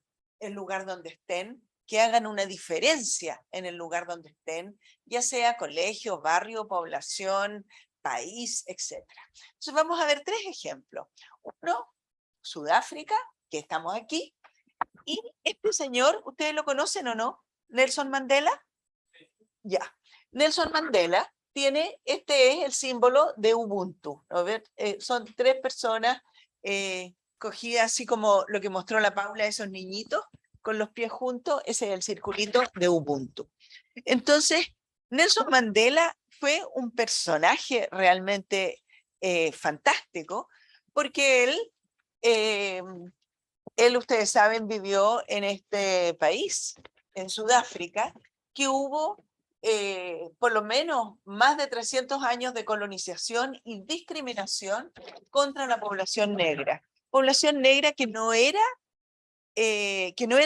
el lugar donde estén, que hagan una diferencia en el lugar donde estén, ya sea colegio, barrio, población, país, etc. Entonces vamos a ver 3 ejemplos. Uno, Sudáfrica, que estamos aquí, y este señor, ¿ustedes lo conocen o no? Nelson Mandela. Ya. Nelson Mandela tiene, este es el símbolo de Ubuntu. ¿No ven? Son 3 personas cogidas así como lo que mostró la Paula, esos niñitos con los pies juntos, ese es el circulito de Ubuntu. Entonces, Nelson Mandela fue un personaje realmente fantástico, porque él, ustedes saben, vivió en este país, en Sudáfrica, que hubo por lo menos más de 300 años de colonización y discriminación contra la población negra. Población negra que no era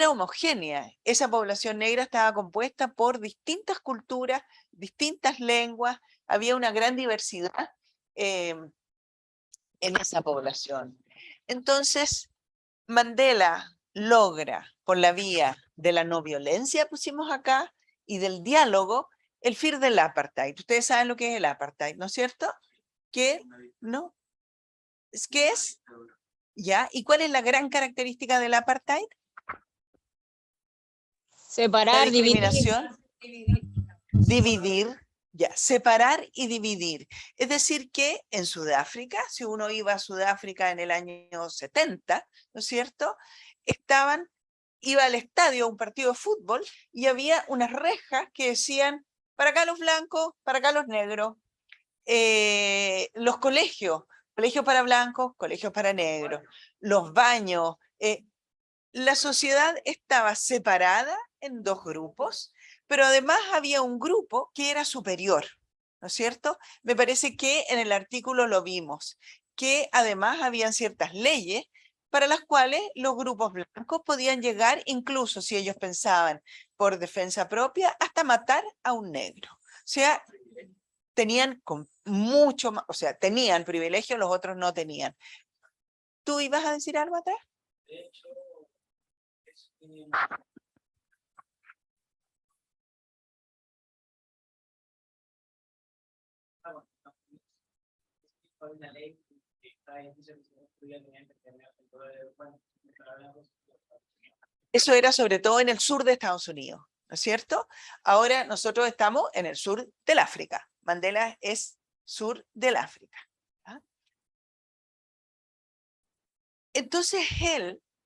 homogénea. Esa población negra estaba compuesta por distintas culturas, distintas lenguas, había una gran diversidad en esa población. Entonces, Mandela logra, por la vía de la no violencia, pusimos acá, y del diálogo, el fin del apartheid. Ustedes saben lo que es el apartheid, ¿no es cierto? ¿Qué? ¿No? ¿Qué es? ¿Ya? ¿Y cuál es la gran característica del apartheid? Separar, La discriminación, dividir, ya, separar y dividir. Es decir que en Sudáfrica, si uno iba a Sudáfrica en el año 70, ¿no es cierto? Iba al estadio a un partido de fútbol y había unas rejas que decían, para acá los blancos, para acá los negros. Los colegios para blancos, colegios para negros, los baños. La sociedad estaba separada en 2 grupos, pero además había un grupo que era superior, ¿no es cierto? Me parece que en el artículo lo vimos, que además habían ciertas leyes para las cuales los grupos blancos podían llegar, incluso si ellos pensaban por defensa propia, hasta matar a un negro. O sea, tenían mucho más, o sea, tenían privilegios, los otros no tenían. ¿Tú ibas a decir algo atrás? De hecho, hay una ley que está ahí, dice que se estudia Eso era sobre todo en el sur de Estados Unidos, ¿no es cierto? Ahora nosotros estamos en el sur del África. Mandela es sur del África. ¿Ah? Entonces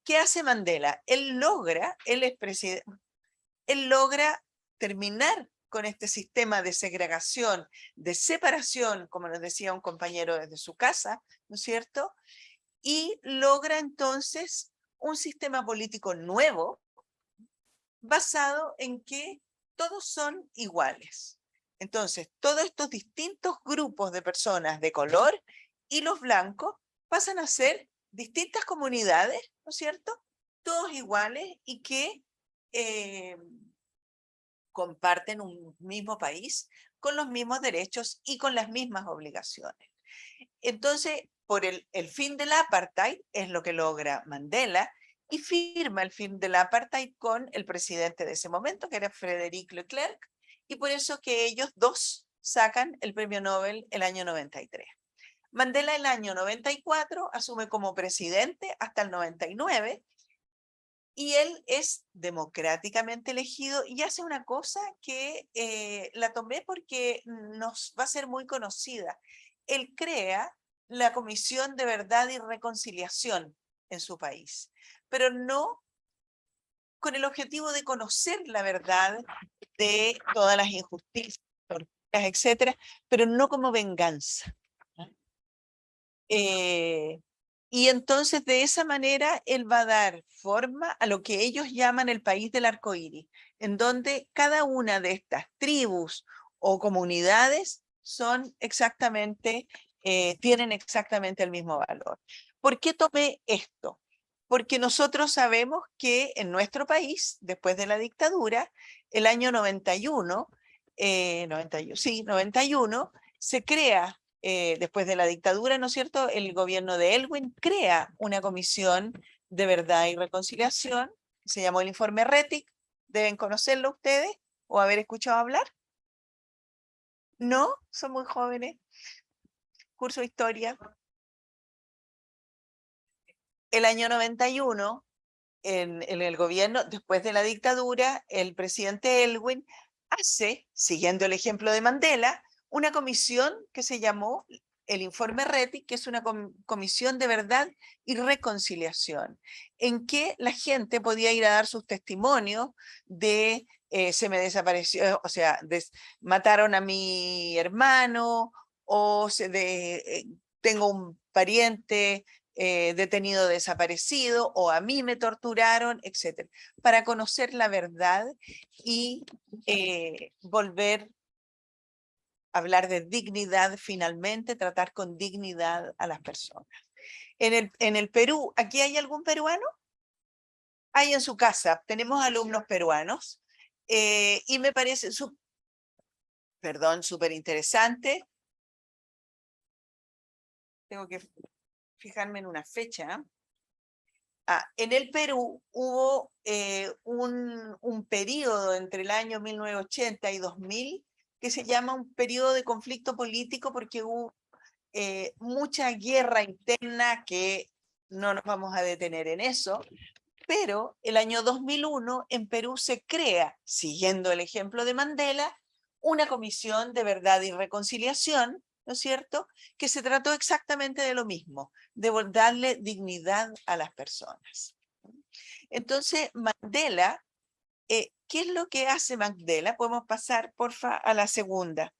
¿qué hace Mandela? Él es presidente, él logra terminar con este sistema de segregación, de separación, como nos decía un compañero desde su casa, ¿no es cierto? Y logra entonces un sistema político nuevo basado en que todos son iguales. Entonces, todos estos distintos grupos de personas de color y los blancos pasan a ser distintas comunidades, ¿no es cierto? Todos iguales y que comparten un mismo país con los mismos derechos y con las mismas obligaciones. Entonces, por el fin del apartheid es lo que logra Mandela y firma el fin del apartheid con el presidente de ese momento, que era Frédéric Leclerc, y por eso que ellos 2 sacan el premio Nobel el año 93. Mandela el año 94 asume como presidente hasta el 99, y él es democráticamente elegido y hace una cosa que la tomé porque nos va a ser muy conocida. Él crea la Comisión de Verdad y Reconciliación en su país, pero no con el objetivo de conocer la verdad de todas las injusticias, torturas, etcétera, pero no como venganza. Y entonces de esa manera él va a dar forma a lo que ellos llaman el país del arco iris, en donde cada una de estas tribus o comunidades son exactamente, tienen exactamente el mismo valor. ¿Por qué tomé esto? Porque nosotros sabemos que en nuestro país, después de la dictadura, el año 91, 91, se crea después de la dictadura, ¿no es cierto?, el gobierno de Elwin crea una comisión de verdad y reconciliación, se llamó el informe Rettig, deben conocerlo ustedes o haber escuchado hablar. ¿No? Son muy jóvenes. Curso de historia. El año 91, en el gobierno, después de la dictadura, el presidente Elwin hace, siguiendo el ejemplo de Mandela, una comisión que se llamó el informe Rettig, que es una comisión de verdad y reconciliación, en que la gente podía ir a dar sus testimonios de se me desapareció, o sea, mataron a mi hermano, o tengo un pariente detenido desaparecido, o a mí me torturaron, etc. Para conocer la verdad y volver a hablar de dignidad finalmente, tratar con dignidad a las personas. En el Perú, ¿aquí hay algún peruano? Hay en su casa, tenemos alumnos peruanos y me parece súper interesante. Tengo que fijarme en una fecha. En el Perú hubo un periodo entre el año 1980 y 2000 que se llama un periodo de conflicto político porque hubo mucha guerra interna, que no nos vamos a detener en eso, pero el año 2001 en Perú se crea, siguiendo el ejemplo de Mandela, una comisión de verdad y reconciliación, ¿no es cierto?, que se trató exactamente de lo mismo, de darle dignidad a las personas. Entonces, Mandela, ¿qué es lo que hace Mandela? Podemos pasar, porfa, a la segunda.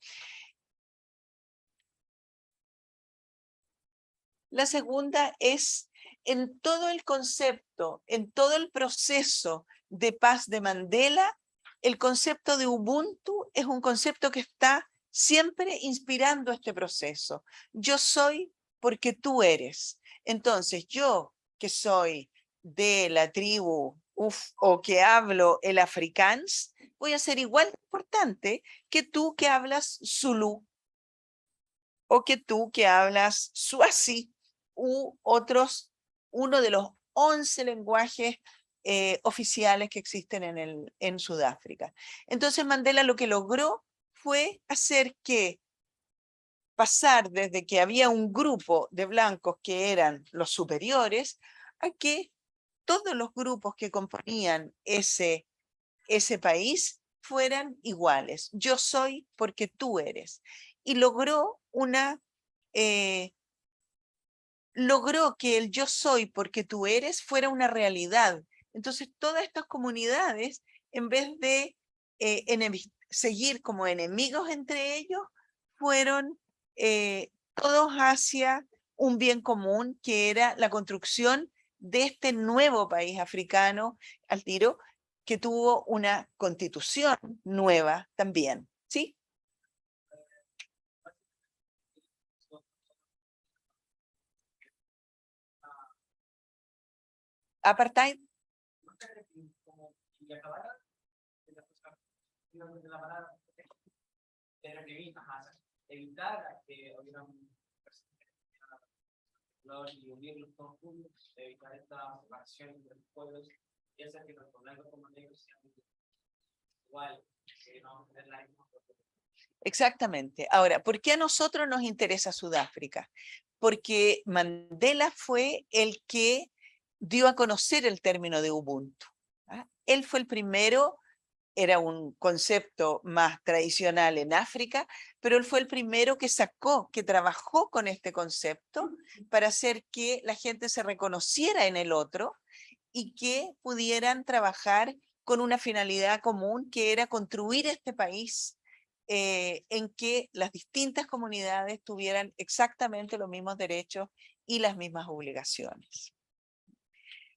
La segunda es, en todo el concepto, en todo el proceso de paz de Mandela, el concepto de Ubuntu es un concepto que está siempre inspirando este proceso. Yo soy porque tú eres. Entonces, yo que soy de la tribu o que hablo el afrikaans, voy a ser igual de importante que tú que hablas Zulu o que tú que hablas Swazi u otros, uno de los 11 lenguajes oficiales que existen en Sudáfrica. Entonces Mandela lo que logró fue hacer que pasar desde que había un grupo de blancos que eran los superiores a que todos los grupos que componían ese país fueran iguales. Yo soy porque tú eres. Y logró logró que el yo soy porque tú eres fuera una realidad. Entonces todas estas comunidades, en vez de seguir como enemigos entre ellos, fueron todos hacia un bien común, que era la construcción de este nuevo país africano al tiro, que tuvo una constitución nueva también, ¿sí? Apartheid. Evitar que hubiera un y unirlos todos juntos, evitar esta separación entre los pueblos y hacer que los blancos como negros sean igual, que no vamos a tener la misma. Exactamente. Ahora, ¿por qué a nosotros nos interesa Sudáfrica? Porque Mandela fue el que dio a conocer el término de Ubuntu. Él fue el primero, era un concepto más tradicional en África, pero él fue el primero que trabajó con este concepto para hacer que la gente se reconociera en el otro y que pudieran trabajar con una finalidad común, que era construir este país en que las distintas comunidades tuvieran exactamente los mismos derechos y las mismas obligaciones.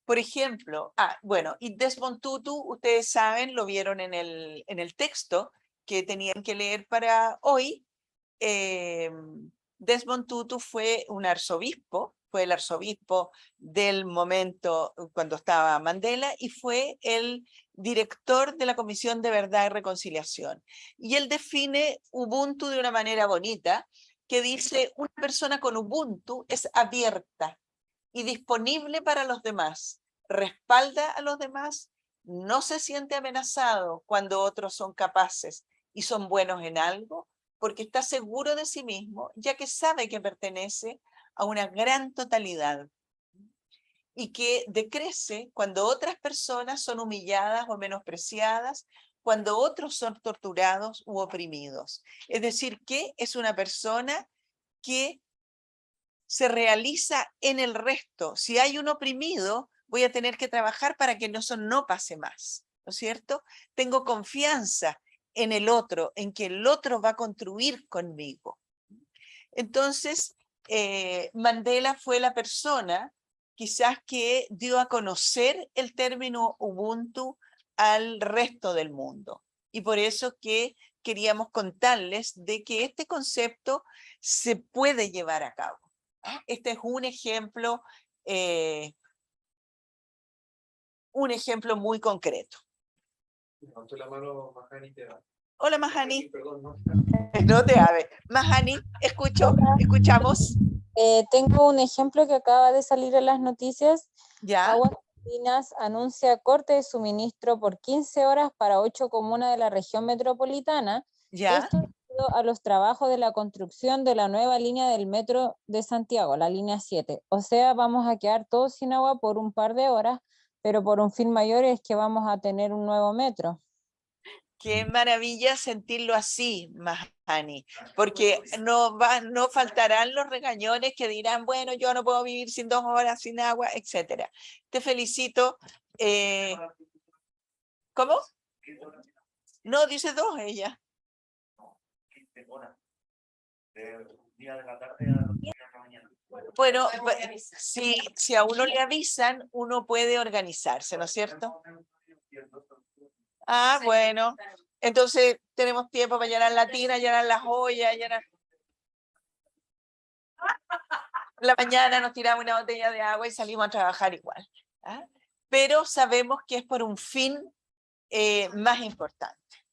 Por ejemplo, bueno, y Desmond Tutu, ustedes saben, lo vieron en el texto que tenían que leer para hoy. Desmond Tutu fue un arzobispo, fue el arzobispo del momento cuando estaba Mandela y fue el director de la Comisión de Verdad y Reconciliación. Y él define Ubuntu de una manera bonita, que dice, una persona con Ubuntu es abierta y disponible para los demás, respalda a los demás, no se siente amenazado cuando otros son capaces y son buenos en algo, porque está seguro de sí mismo, ya que sabe que pertenece a una gran totalidad y que decrece cuando otras personas son humilladas o menospreciadas, cuando otros son torturados u oprimidos. Es decir, que es una persona que se realiza en el resto. Si hay un oprimido, voy a tener que trabajar para que eso no pase más, ¿no es cierto? Tengo confianza en el otro, en que el otro va a construir conmigo. Entonces, Mandela fue la persona quizás que dio a conocer el término Ubuntu al resto del mundo. Y por eso que queríamos contarles de que este concepto se puede llevar a cabo. Este es un ejemplo muy concreto. Hola, Mahani. No te abre. Mahani, escuchamos. Tengo un ejemplo que acaba de salir en las noticias. Ya, Aguas Andinas anuncia corte de suministro por 15 horas para 8 comunas de la región metropolitana. ya. Esto debido a los trabajos de la construcción de la nueva línea del metro de Santiago, la línea 7. O sea, vamos a quedar todos sin agua por un par de horas, pero por un fin mayor es que vamos a tener un nuevo metro. Qué maravilla sentirlo así, Mahani, porque no faltarán los regañones que dirán, bueno, yo no puedo vivir sin 2 horas sin agua, etcétera. Te felicito. ¿Cómo? No, dice 2 ella. Bueno, si a uno le avisan, uno puede organizarse, ¿no es cierto? Ah, bueno. Entonces tenemos tiempo para llenar la tina, llenar las ollas, llenar... La mañana nos tiramos una botella de agua y salimos a trabajar igual. ¿Ah? Pero sabemos que es por un fin más importante.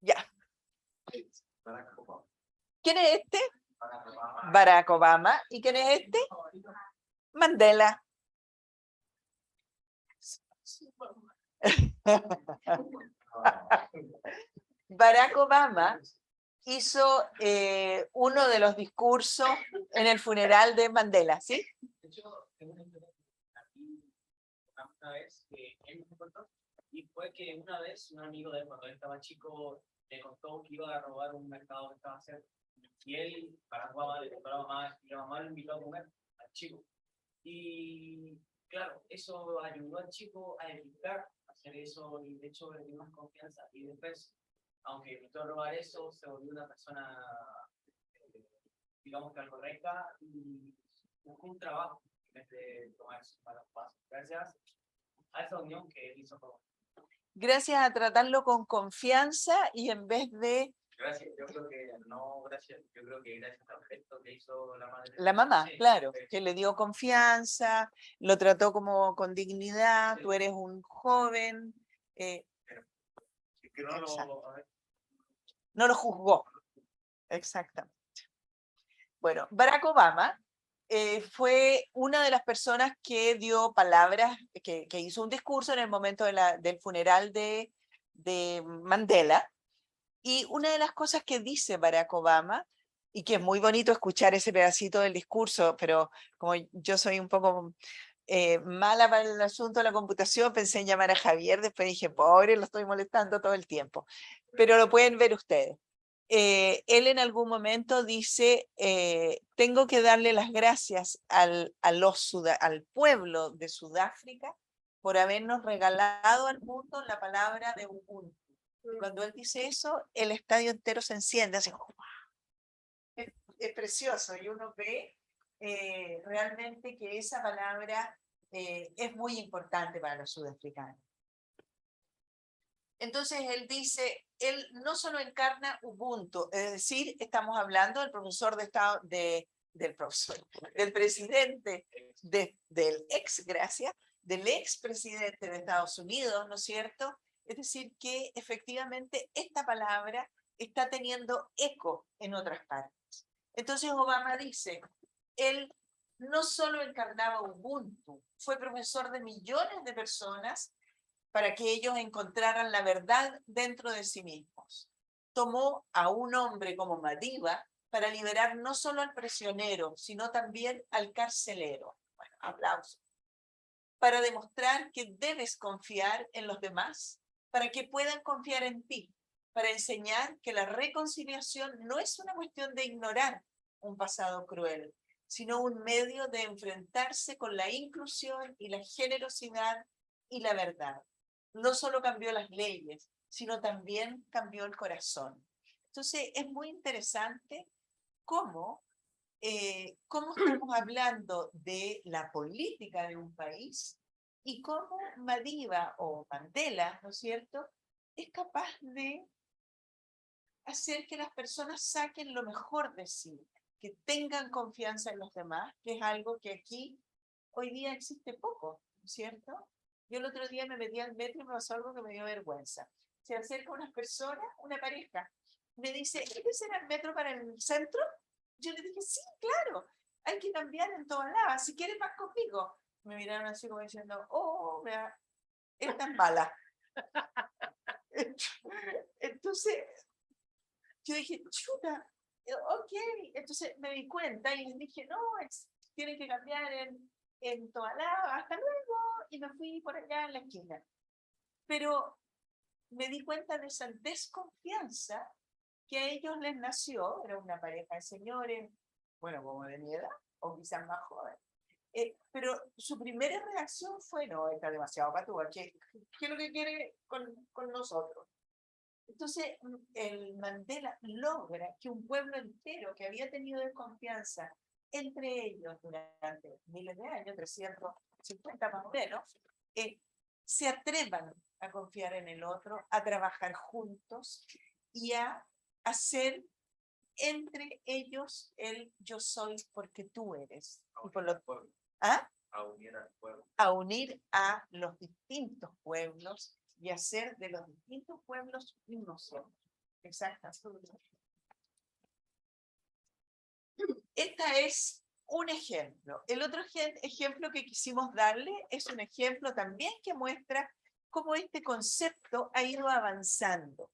Ya. ¿Quién es este? Barack Obama. ¿Y quién es este? Mandela. Barack Obama hizo uno de los discursos en el funeral de Mandela, ¿sí? Una vez que él me contó, y fue que una vez un amigo de él, cuando él estaba chico, le contó que iba a robar un mercado que estaba cerca. Y él, para Obama, le compraba más, y la mamá lo invitó a comer al chico. Y claro, eso ayudó al chico a evitar hacer eso, y de hecho le dio más confianza. Y después, aunque evitó robar eso, se volvió una persona, digamos que algo recta, y buscó un trabajo en vez de tomar sus malos pasos. Gracias a esa unión que él hizo con... Gracias a tratarlo con confianza y en vez de... Gracias, yo creo que no, gracias, yo creo que gracias al gesto que hizo la madre. La mamá, Sí, claro, sí. que le dio confianza, lo trató como con dignidad, tú eres un joven, Que no lo... no lo juzgó. Exactamente. Bueno, Barack Obama fue una de las personas que dio palabras, que hizo un discurso en el momento del funeral de Mandela. Y una de las cosas que dice Barack Obama, y que es muy bonito escuchar ese pedacito del discurso, pero como yo soy un poco mala para el asunto de la computación, pensé en llamar a Javier, después dije, pobre, lo estoy molestando todo el tiempo. Pero lo pueden ver ustedes. Él en algún momento dice, tengo que darle las gracias al pueblo de Sudáfrica por habernos regalado al mundo la palabra de Ubuntu. Cuando él dice eso, el estadio entero se enciende, así, ¡wow! Es precioso, y uno ve realmente que esa palabra es muy importante para los sudafricanos. Entonces él dice, él no solo encarna Ubuntu, es decir, estamos hablando del profesor de Estado, del presidente, del expresidente de Estados Unidos, ¿no es cierto? Es decir, que efectivamente esta palabra está teniendo eco en otras partes. Entonces Obama dice, él no solo encarnaba Ubuntu, fue profesor de millones de personas para que ellos encontraran la verdad dentro de sí mismos. Tomó a un hombre como Madiba para liberar no solo al prisionero, sino también al carcelero. Bueno, aplausos. Para demostrar que debes confiar en los demás, para que puedan confiar en ti, para enseñar que la reconciliación no es una cuestión de ignorar un pasado cruel, sino un medio de enfrentarse con la inclusión y la generosidad y la verdad. No solo cambió las leyes, sino también cambió el corazón. Entonces, es muy interesante cómo estamos hablando de la política de un país y cómo Madiba o Mandela, ¿no es cierto?, es capaz de hacer que las personas saquen lo mejor de sí, que tengan confianza en los demás, que es algo que aquí hoy día existe poco, ¿no es cierto? Yo el otro día me metí al metro y me pasó algo que me dio vergüenza. Se acerca una persona, una pareja, me dice, ¿quieres ir al metro para el centro? Yo le dije, sí, claro, hay que cambiar en todas lados, si quieres vas conmigo. Me miraron así como diciendo, oh, mira, esta es mala. Entonces, yo dije, chuta, ok. Entonces me di cuenta y les dije, no, tienen que cambiar en toda la, hasta luego. Y me fui por allá en la esquina. Pero me di cuenta de esa desconfianza que a ellos les nació, era una pareja de señores, bueno, como de mi edad, o quizás más joven. Pero su primera reacción fue, no, está demasiado patúa, ¿qué es lo que quiere con nosotros? Entonces, el Mandela logra que un pueblo entero que había tenido desconfianza entre ellos durante miles de años, 350 más o menos, se atrevan a confiar en el otro, a trabajar juntos y a hacer entre ellos el yo soy porque tú eres. Y por lo, ¿ah? A unir al pueblo. A unir a los distintos pueblos y hacer de los distintos pueblos uno solo. Exacto. Esta es un ejemplo. El otro ejemplo que quisimos darle es un ejemplo también que muestra cómo este concepto ha ido avanzando.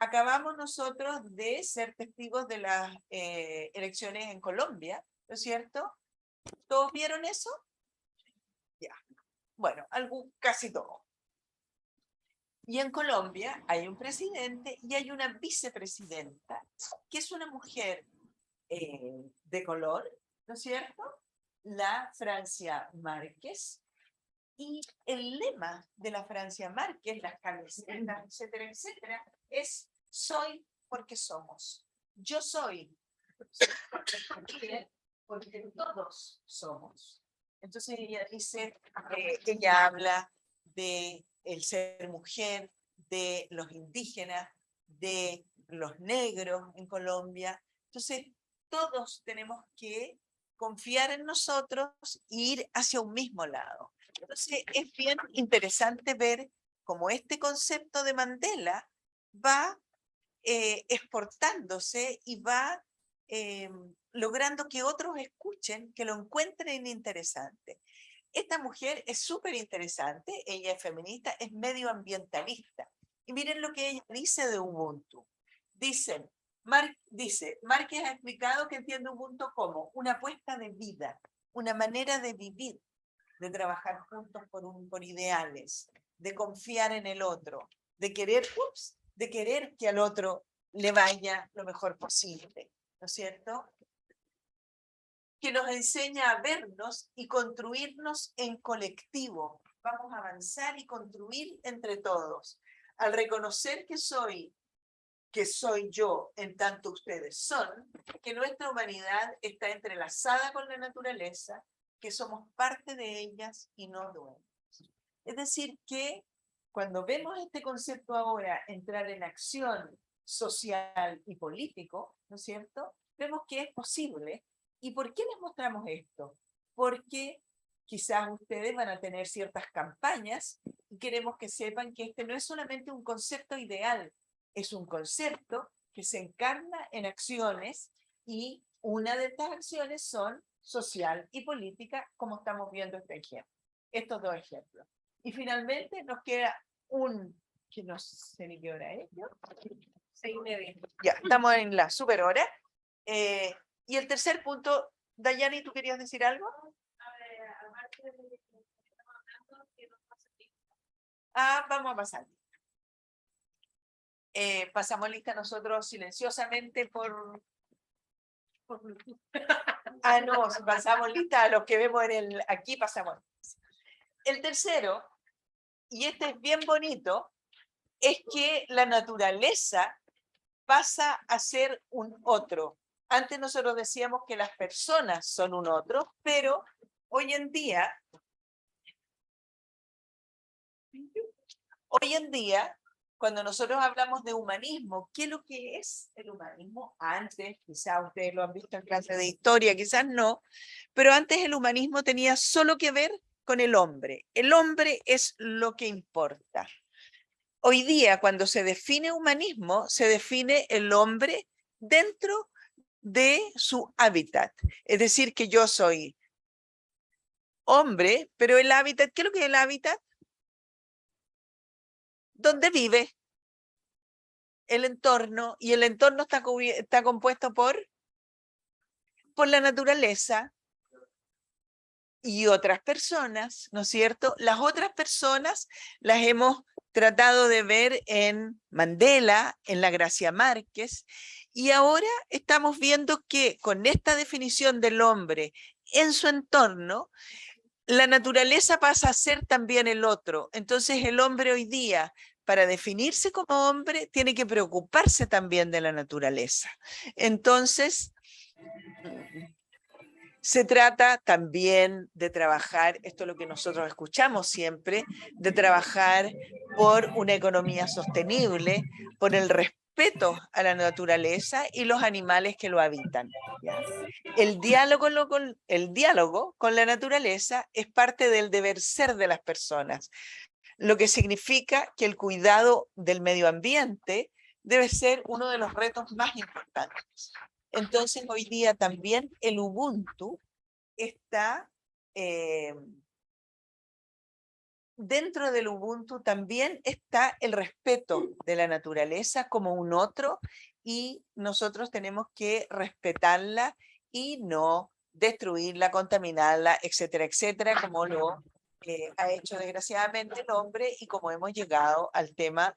Acabamos nosotros de ser testigos de las elecciones en Colombia, ¿no es cierto? ¿Todos vieron eso? Ya. Bueno, casi todos. Y en Colombia hay un presidente y hay una vicepresidenta, que es una mujer de color, ¿no es cierto? La Francia Márquez. Y el lema de la Francia Márquez, las camisetas, etcétera, etcétera, es soy porque somos. Yo soy porque todos somos. Entonces ella dice, ella habla de el ser mujer, de los indígenas, de los negros en Colombia. Entonces todos tenemos que confiar en nosotros e ir hacia un mismo lado. Entonces es bien interesante ver cómo este concepto de Mandela va exportándose y va logrando que otros escuchen, que lo encuentren interesante. Esta mujer es súper interesante, ella es feminista, es medioambientalista. Y miren lo que ella dice de Ubuntu. Dice, Márquez ha explicado que entiende Ubuntu como una apuesta de vida, una manera de vivir, de trabajar juntos por ideales, de confiar en el otro, de querer que al otro le vaya lo mejor posible, ¿no es cierto? Que nos enseña a vernos y construirnos en colectivo. Vamos a avanzar y construir entre todos. Al reconocer que soy yo en tanto ustedes son, que nuestra humanidad está entrelazada con la naturaleza, que somos parte de ellas y no dueños. Es decir, que cuando vemos este concepto ahora entrar en acción social y político, ¿no es cierto?, vemos que es posible. ¿Y por qué les mostramos esto? Porque quizás ustedes van a tener ciertas campañas y queremos que sepan que este no es solamente un concepto ideal, es un concepto que se encarna en acciones y una de estas acciones son social y política, como estamos viendo estos dos ejemplos. Y finalmente nos queda que no sé ni qué hora es, ¿no? 6:30. Ya, estamos en la super hora. Y el tercer punto, Dayani, ¿tú querías decir algo? Vamos a pasar. Pasamos lista nosotros silenciosamente por... no, si pasamos lista a los que vemos aquí pasamos. El tercero, y este es bien bonito, es que la naturaleza pasa a ser un otro. Antes nosotros decíamos que las personas son un otro, pero hoy en día, cuando nosotros hablamos de humanismo, ¿qué es lo que es el humanismo? Antes, quizás ustedes lo han visto en clase de historia, quizás no, pero antes el humanismo tenía solo que ver con el hombre. El hombre es lo que importa. Hoy día, cuando se define humanismo, se define el hombre dentro de su hábitat. Es decir, que yo soy hombre, pero el hábitat, ¿qué es lo que es el hábitat? ¿Dónde vive? El entorno, y el entorno está compuesto por la naturaleza y otras personas, ¿no es cierto? Las otras personas las hemos tratado de ver en Mandela, en la Gracia Márquez, y ahora estamos viendo que con esta definición del hombre en su entorno, la naturaleza pasa a ser también el otro. Entonces el hombre hoy día, para definirse como hombre, tiene que preocuparse también de la naturaleza. Entonces, se trata también de trabajar, esto es lo que nosotros escuchamos siempre, de trabajar por una economía sostenible, por el respeto a la naturaleza y los animales que lo habitan, ¿ya? El diálogo con la naturaleza es parte del deber ser de las personas, lo que significa que el cuidado del medio ambiente debe ser uno de los retos más importantes. Entonces, hoy día también el Ubuntu está, dentro del Ubuntu también está el respeto de la naturaleza como un otro, y nosotros tenemos que respetarla y no destruirla, contaminarla, etcétera, etcétera, como lo ha hecho desgraciadamente el hombre, y como hemos llegado al tema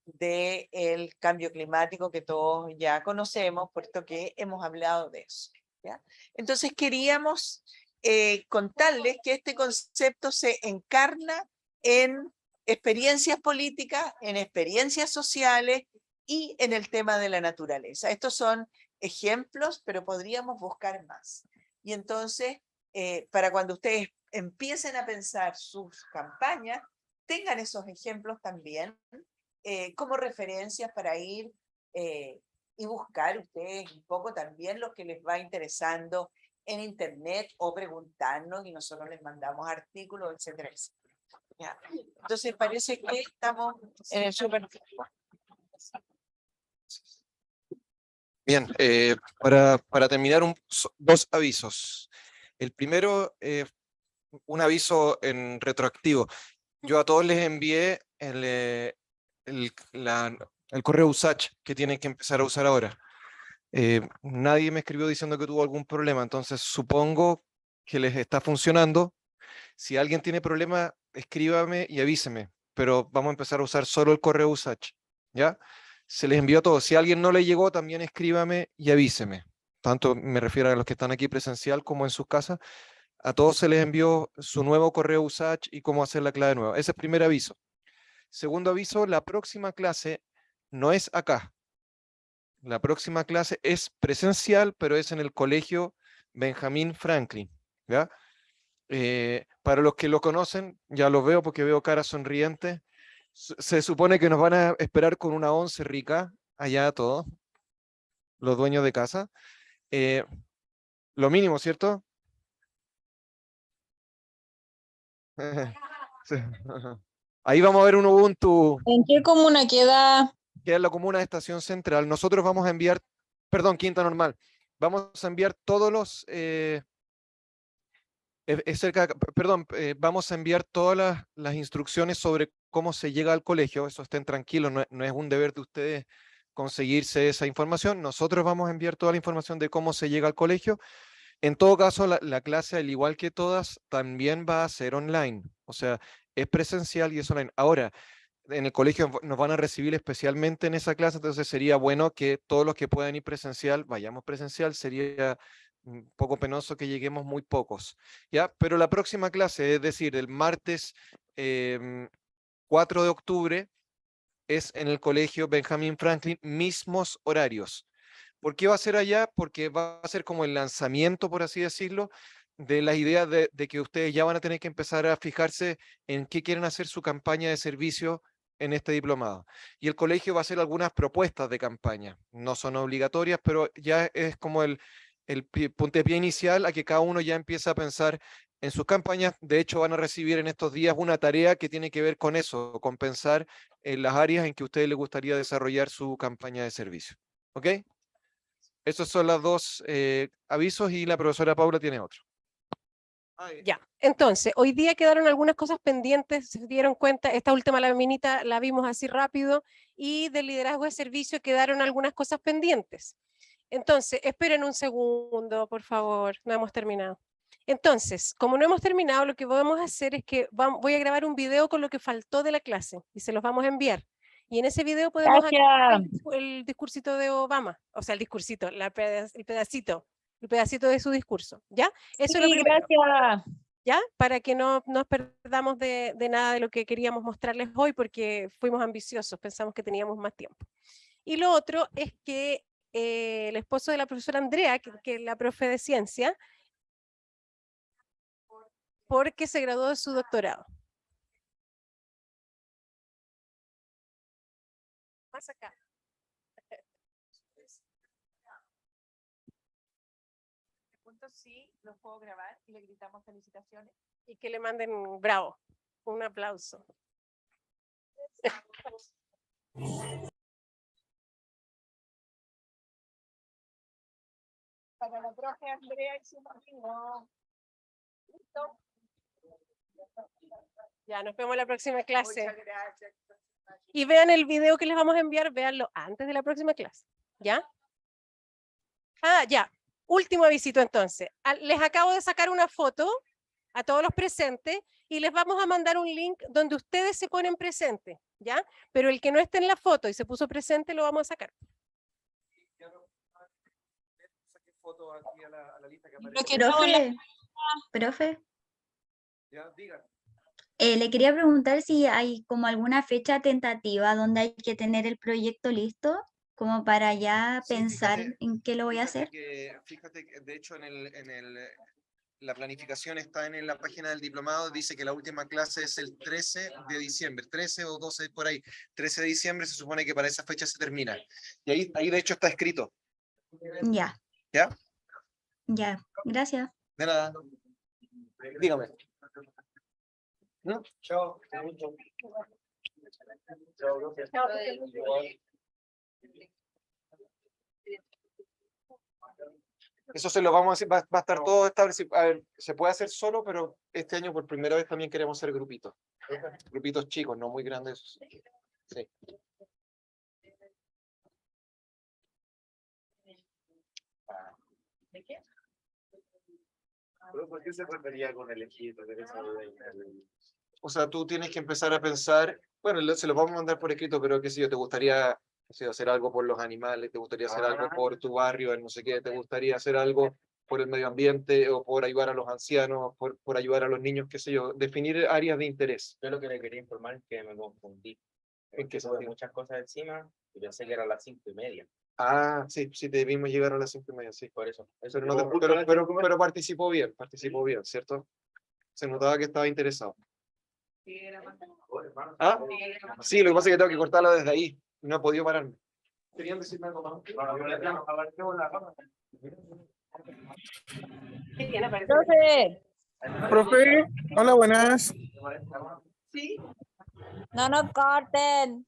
del cambio climático que todos ya conocemos, puesto que hemos hablado de eso, ¿ya? Entonces queríamos contarles que este concepto se encarna en experiencias políticas, en experiencias sociales y en el tema de la naturaleza. Estos son ejemplos, pero podríamos buscar más. Y entonces, para cuando ustedes empiecen a pensar sus campañas, tengan esos ejemplos también como referencias para ir y buscar ustedes un poco también lo que les va interesando en internet, o preguntarnos y nosotros les mandamos artículos, etcétera, etcétera. ¿Ya? Entonces parece que estamos en el súper. Bien, para terminar, dos avisos. El primero, un aviso en retroactivo. Yo a todos les envié el correo USACH que tienen que empezar a usar ahora. Nadie me escribió diciendo que tuvo algún problema, entonces supongo que les está funcionando. Si alguien tiene problema, escríbame y avíseme, pero vamos a empezar a usar solo el correo USACH, ¿ya? Se les envió todo. Si a alguien no le llegó, también escríbame y avíseme. Tanto me refiero a los que están aquí presencial como en sus casas. A todos se les envió su nuevo correo USACH y cómo hacer la clave nueva. Ese es el primer aviso. Segundo aviso, la próxima clase no es acá. La próxima clase es presencial, pero es en el colegio Benjamin Franklin, ¿ya? Para los que lo conocen, ya lo veo porque veo caras sonrientes. Se supone que nos van a esperar con una once rica, allá todos, los dueños de casa. Lo mínimo, ¿cierto? Sí. Ahí vamos a ver un Ubuntu. ¿En qué comuna queda? queda en la comuna de Estación Central. Nosotros vamos a enviar, perdón, Quinta Normal, vamos a enviar todos los, vamos a enviar todas las instrucciones sobre cómo se llega al colegio, eso estén tranquilos, no es un deber de ustedes conseguirse esa información, nosotros vamos a enviar toda la información de cómo se llega al colegio. En todo caso, la clase, al igual que todas, también va a ser online, o sea, es presencial y es online. Ahora, en el colegio nos van a recibir especialmente en esa clase, entonces sería bueno que todos los que puedan ir presencial, vayamos presencial, sería un poco penoso que lleguemos muy pocos, ¿ya? Pero la próxima clase, es decir, el martes 4 de octubre, es en el colegio Benjamin Franklin, mismos horarios. ¿Por qué va a ser allá? Porque va a ser como el lanzamiento, por así decirlo, de la idea de que ustedes ya van a tener que empezar a fijarse en qué quieren hacer su campaña de servicio en este diplomado. Y el colegio va a hacer algunas propuestas de campaña. No son obligatorias, pero ya es como el puntapié inicial a que cada uno ya empieza a pensar en sus campañas. De hecho, van a recibir en estos días una tarea que tiene que ver con eso, con pensar en las áreas en que a ustedes les gustaría desarrollar su campaña de servicio. ¿Ok? Esos son los dos avisos y la profesora Paula tiene otro. Ya, entonces, hoy día quedaron algunas cosas pendientes, se dieron cuenta, esta última laminita la vimos así rápido, y del liderazgo de servicio quedaron algunas cosas pendientes. Entonces, esperen un segundo, por favor, no hemos terminado. Entonces, como no hemos terminado, lo que vamos a hacer es que voy a grabar un video con lo que faltó de la clase, y se los vamos a enviar. Y en ese video podemos activar el discursito de Obama, o sea, el discursito, el pedacito de su discurso, ¿ya? Eso es lo primero. Gracias. ¿Ya? Para que no nos perdamos de nada de lo que queríamos mostrarles hoy, porque fuimos ambiciosos, pensamos que teníamos más tiempo. Y lo otro es que el esposo de la profesora Andrea, que es la profe de ciencia, porque se graduó de su doctorado. Más acá. Sí, los puedo grabar y le gritamos felicitaciones. Y que le manden bravo, un aplauso. Para la profe Andrea y su marido. ¿Listo? Ya, nos vemos en la próxima clase. Muchas gracias. Y vean el video que les vamos a enviar, véanlo antes de la próxima clase. ¿Ya? Ah, ya. Último avisito entonces. Les acabo de sacar una foto a todos los presentes y les vamos a mandar un link donde ustedes se ponen presentes, ¿ya? Pero el que no esté en la foto y se puso presente lo vamos a sacar. Profe, Ya, diga. le quería preguntar si hay como alguna fecha tentativa donde hay que tener el proyecto listo, como para ya Sí, pensar fíjate- en qué lo voy a hacer. Fíjate que de hecho la planificación está en la página del diplomado, dice que la última clase es el 13 de diciembre, 13 o 12 por ahí, 13 de diciembre se supone que para esa fecha se termina. Y ahí de hecho está escrito. Ya, ¿Ya? ya, gracias. De nada. Dígame. ¿No? Chao. Eso se lo vamos a hacer, va a estar todo establecido. A ver, se puede hacer solo, pero este año por primera vez también queremos hacer grupitos. Grupitos chicos, no muy grandes. Sí. ¿De qué? ¿Por qué se refería con el ejito? O sea, tú tienes que empezar a pensar, bueno, se lo vamos a mandar por escrito, pero qué sé yo, te gustaría hacer algo por los animales, te gustaría hacer algo por tu barrio, en no sé qué, te gustaría hacer algo por el medio ambiente o por ayudar a los ancianos, por ayudar a los niños, qué sé yo, definir áreas de interés. Yo lo que le quería informar es que me confundí. ¿En qué Tuve sentido? muchas cosas encima y pensé que era las 5:30. Ah, sí, sí, debimos llegar a las 5:30, sí. Por eso. Pero, no pero participó bien, ¿cierto? Se notaba que estaba interesado. ¿Ah? Sí, lo que pasa es que tengo que cortarlo desde ahí. No he podido pararme. ¿Querían decirme algo más? Profe, Profe, hola, buenas. no nos corten.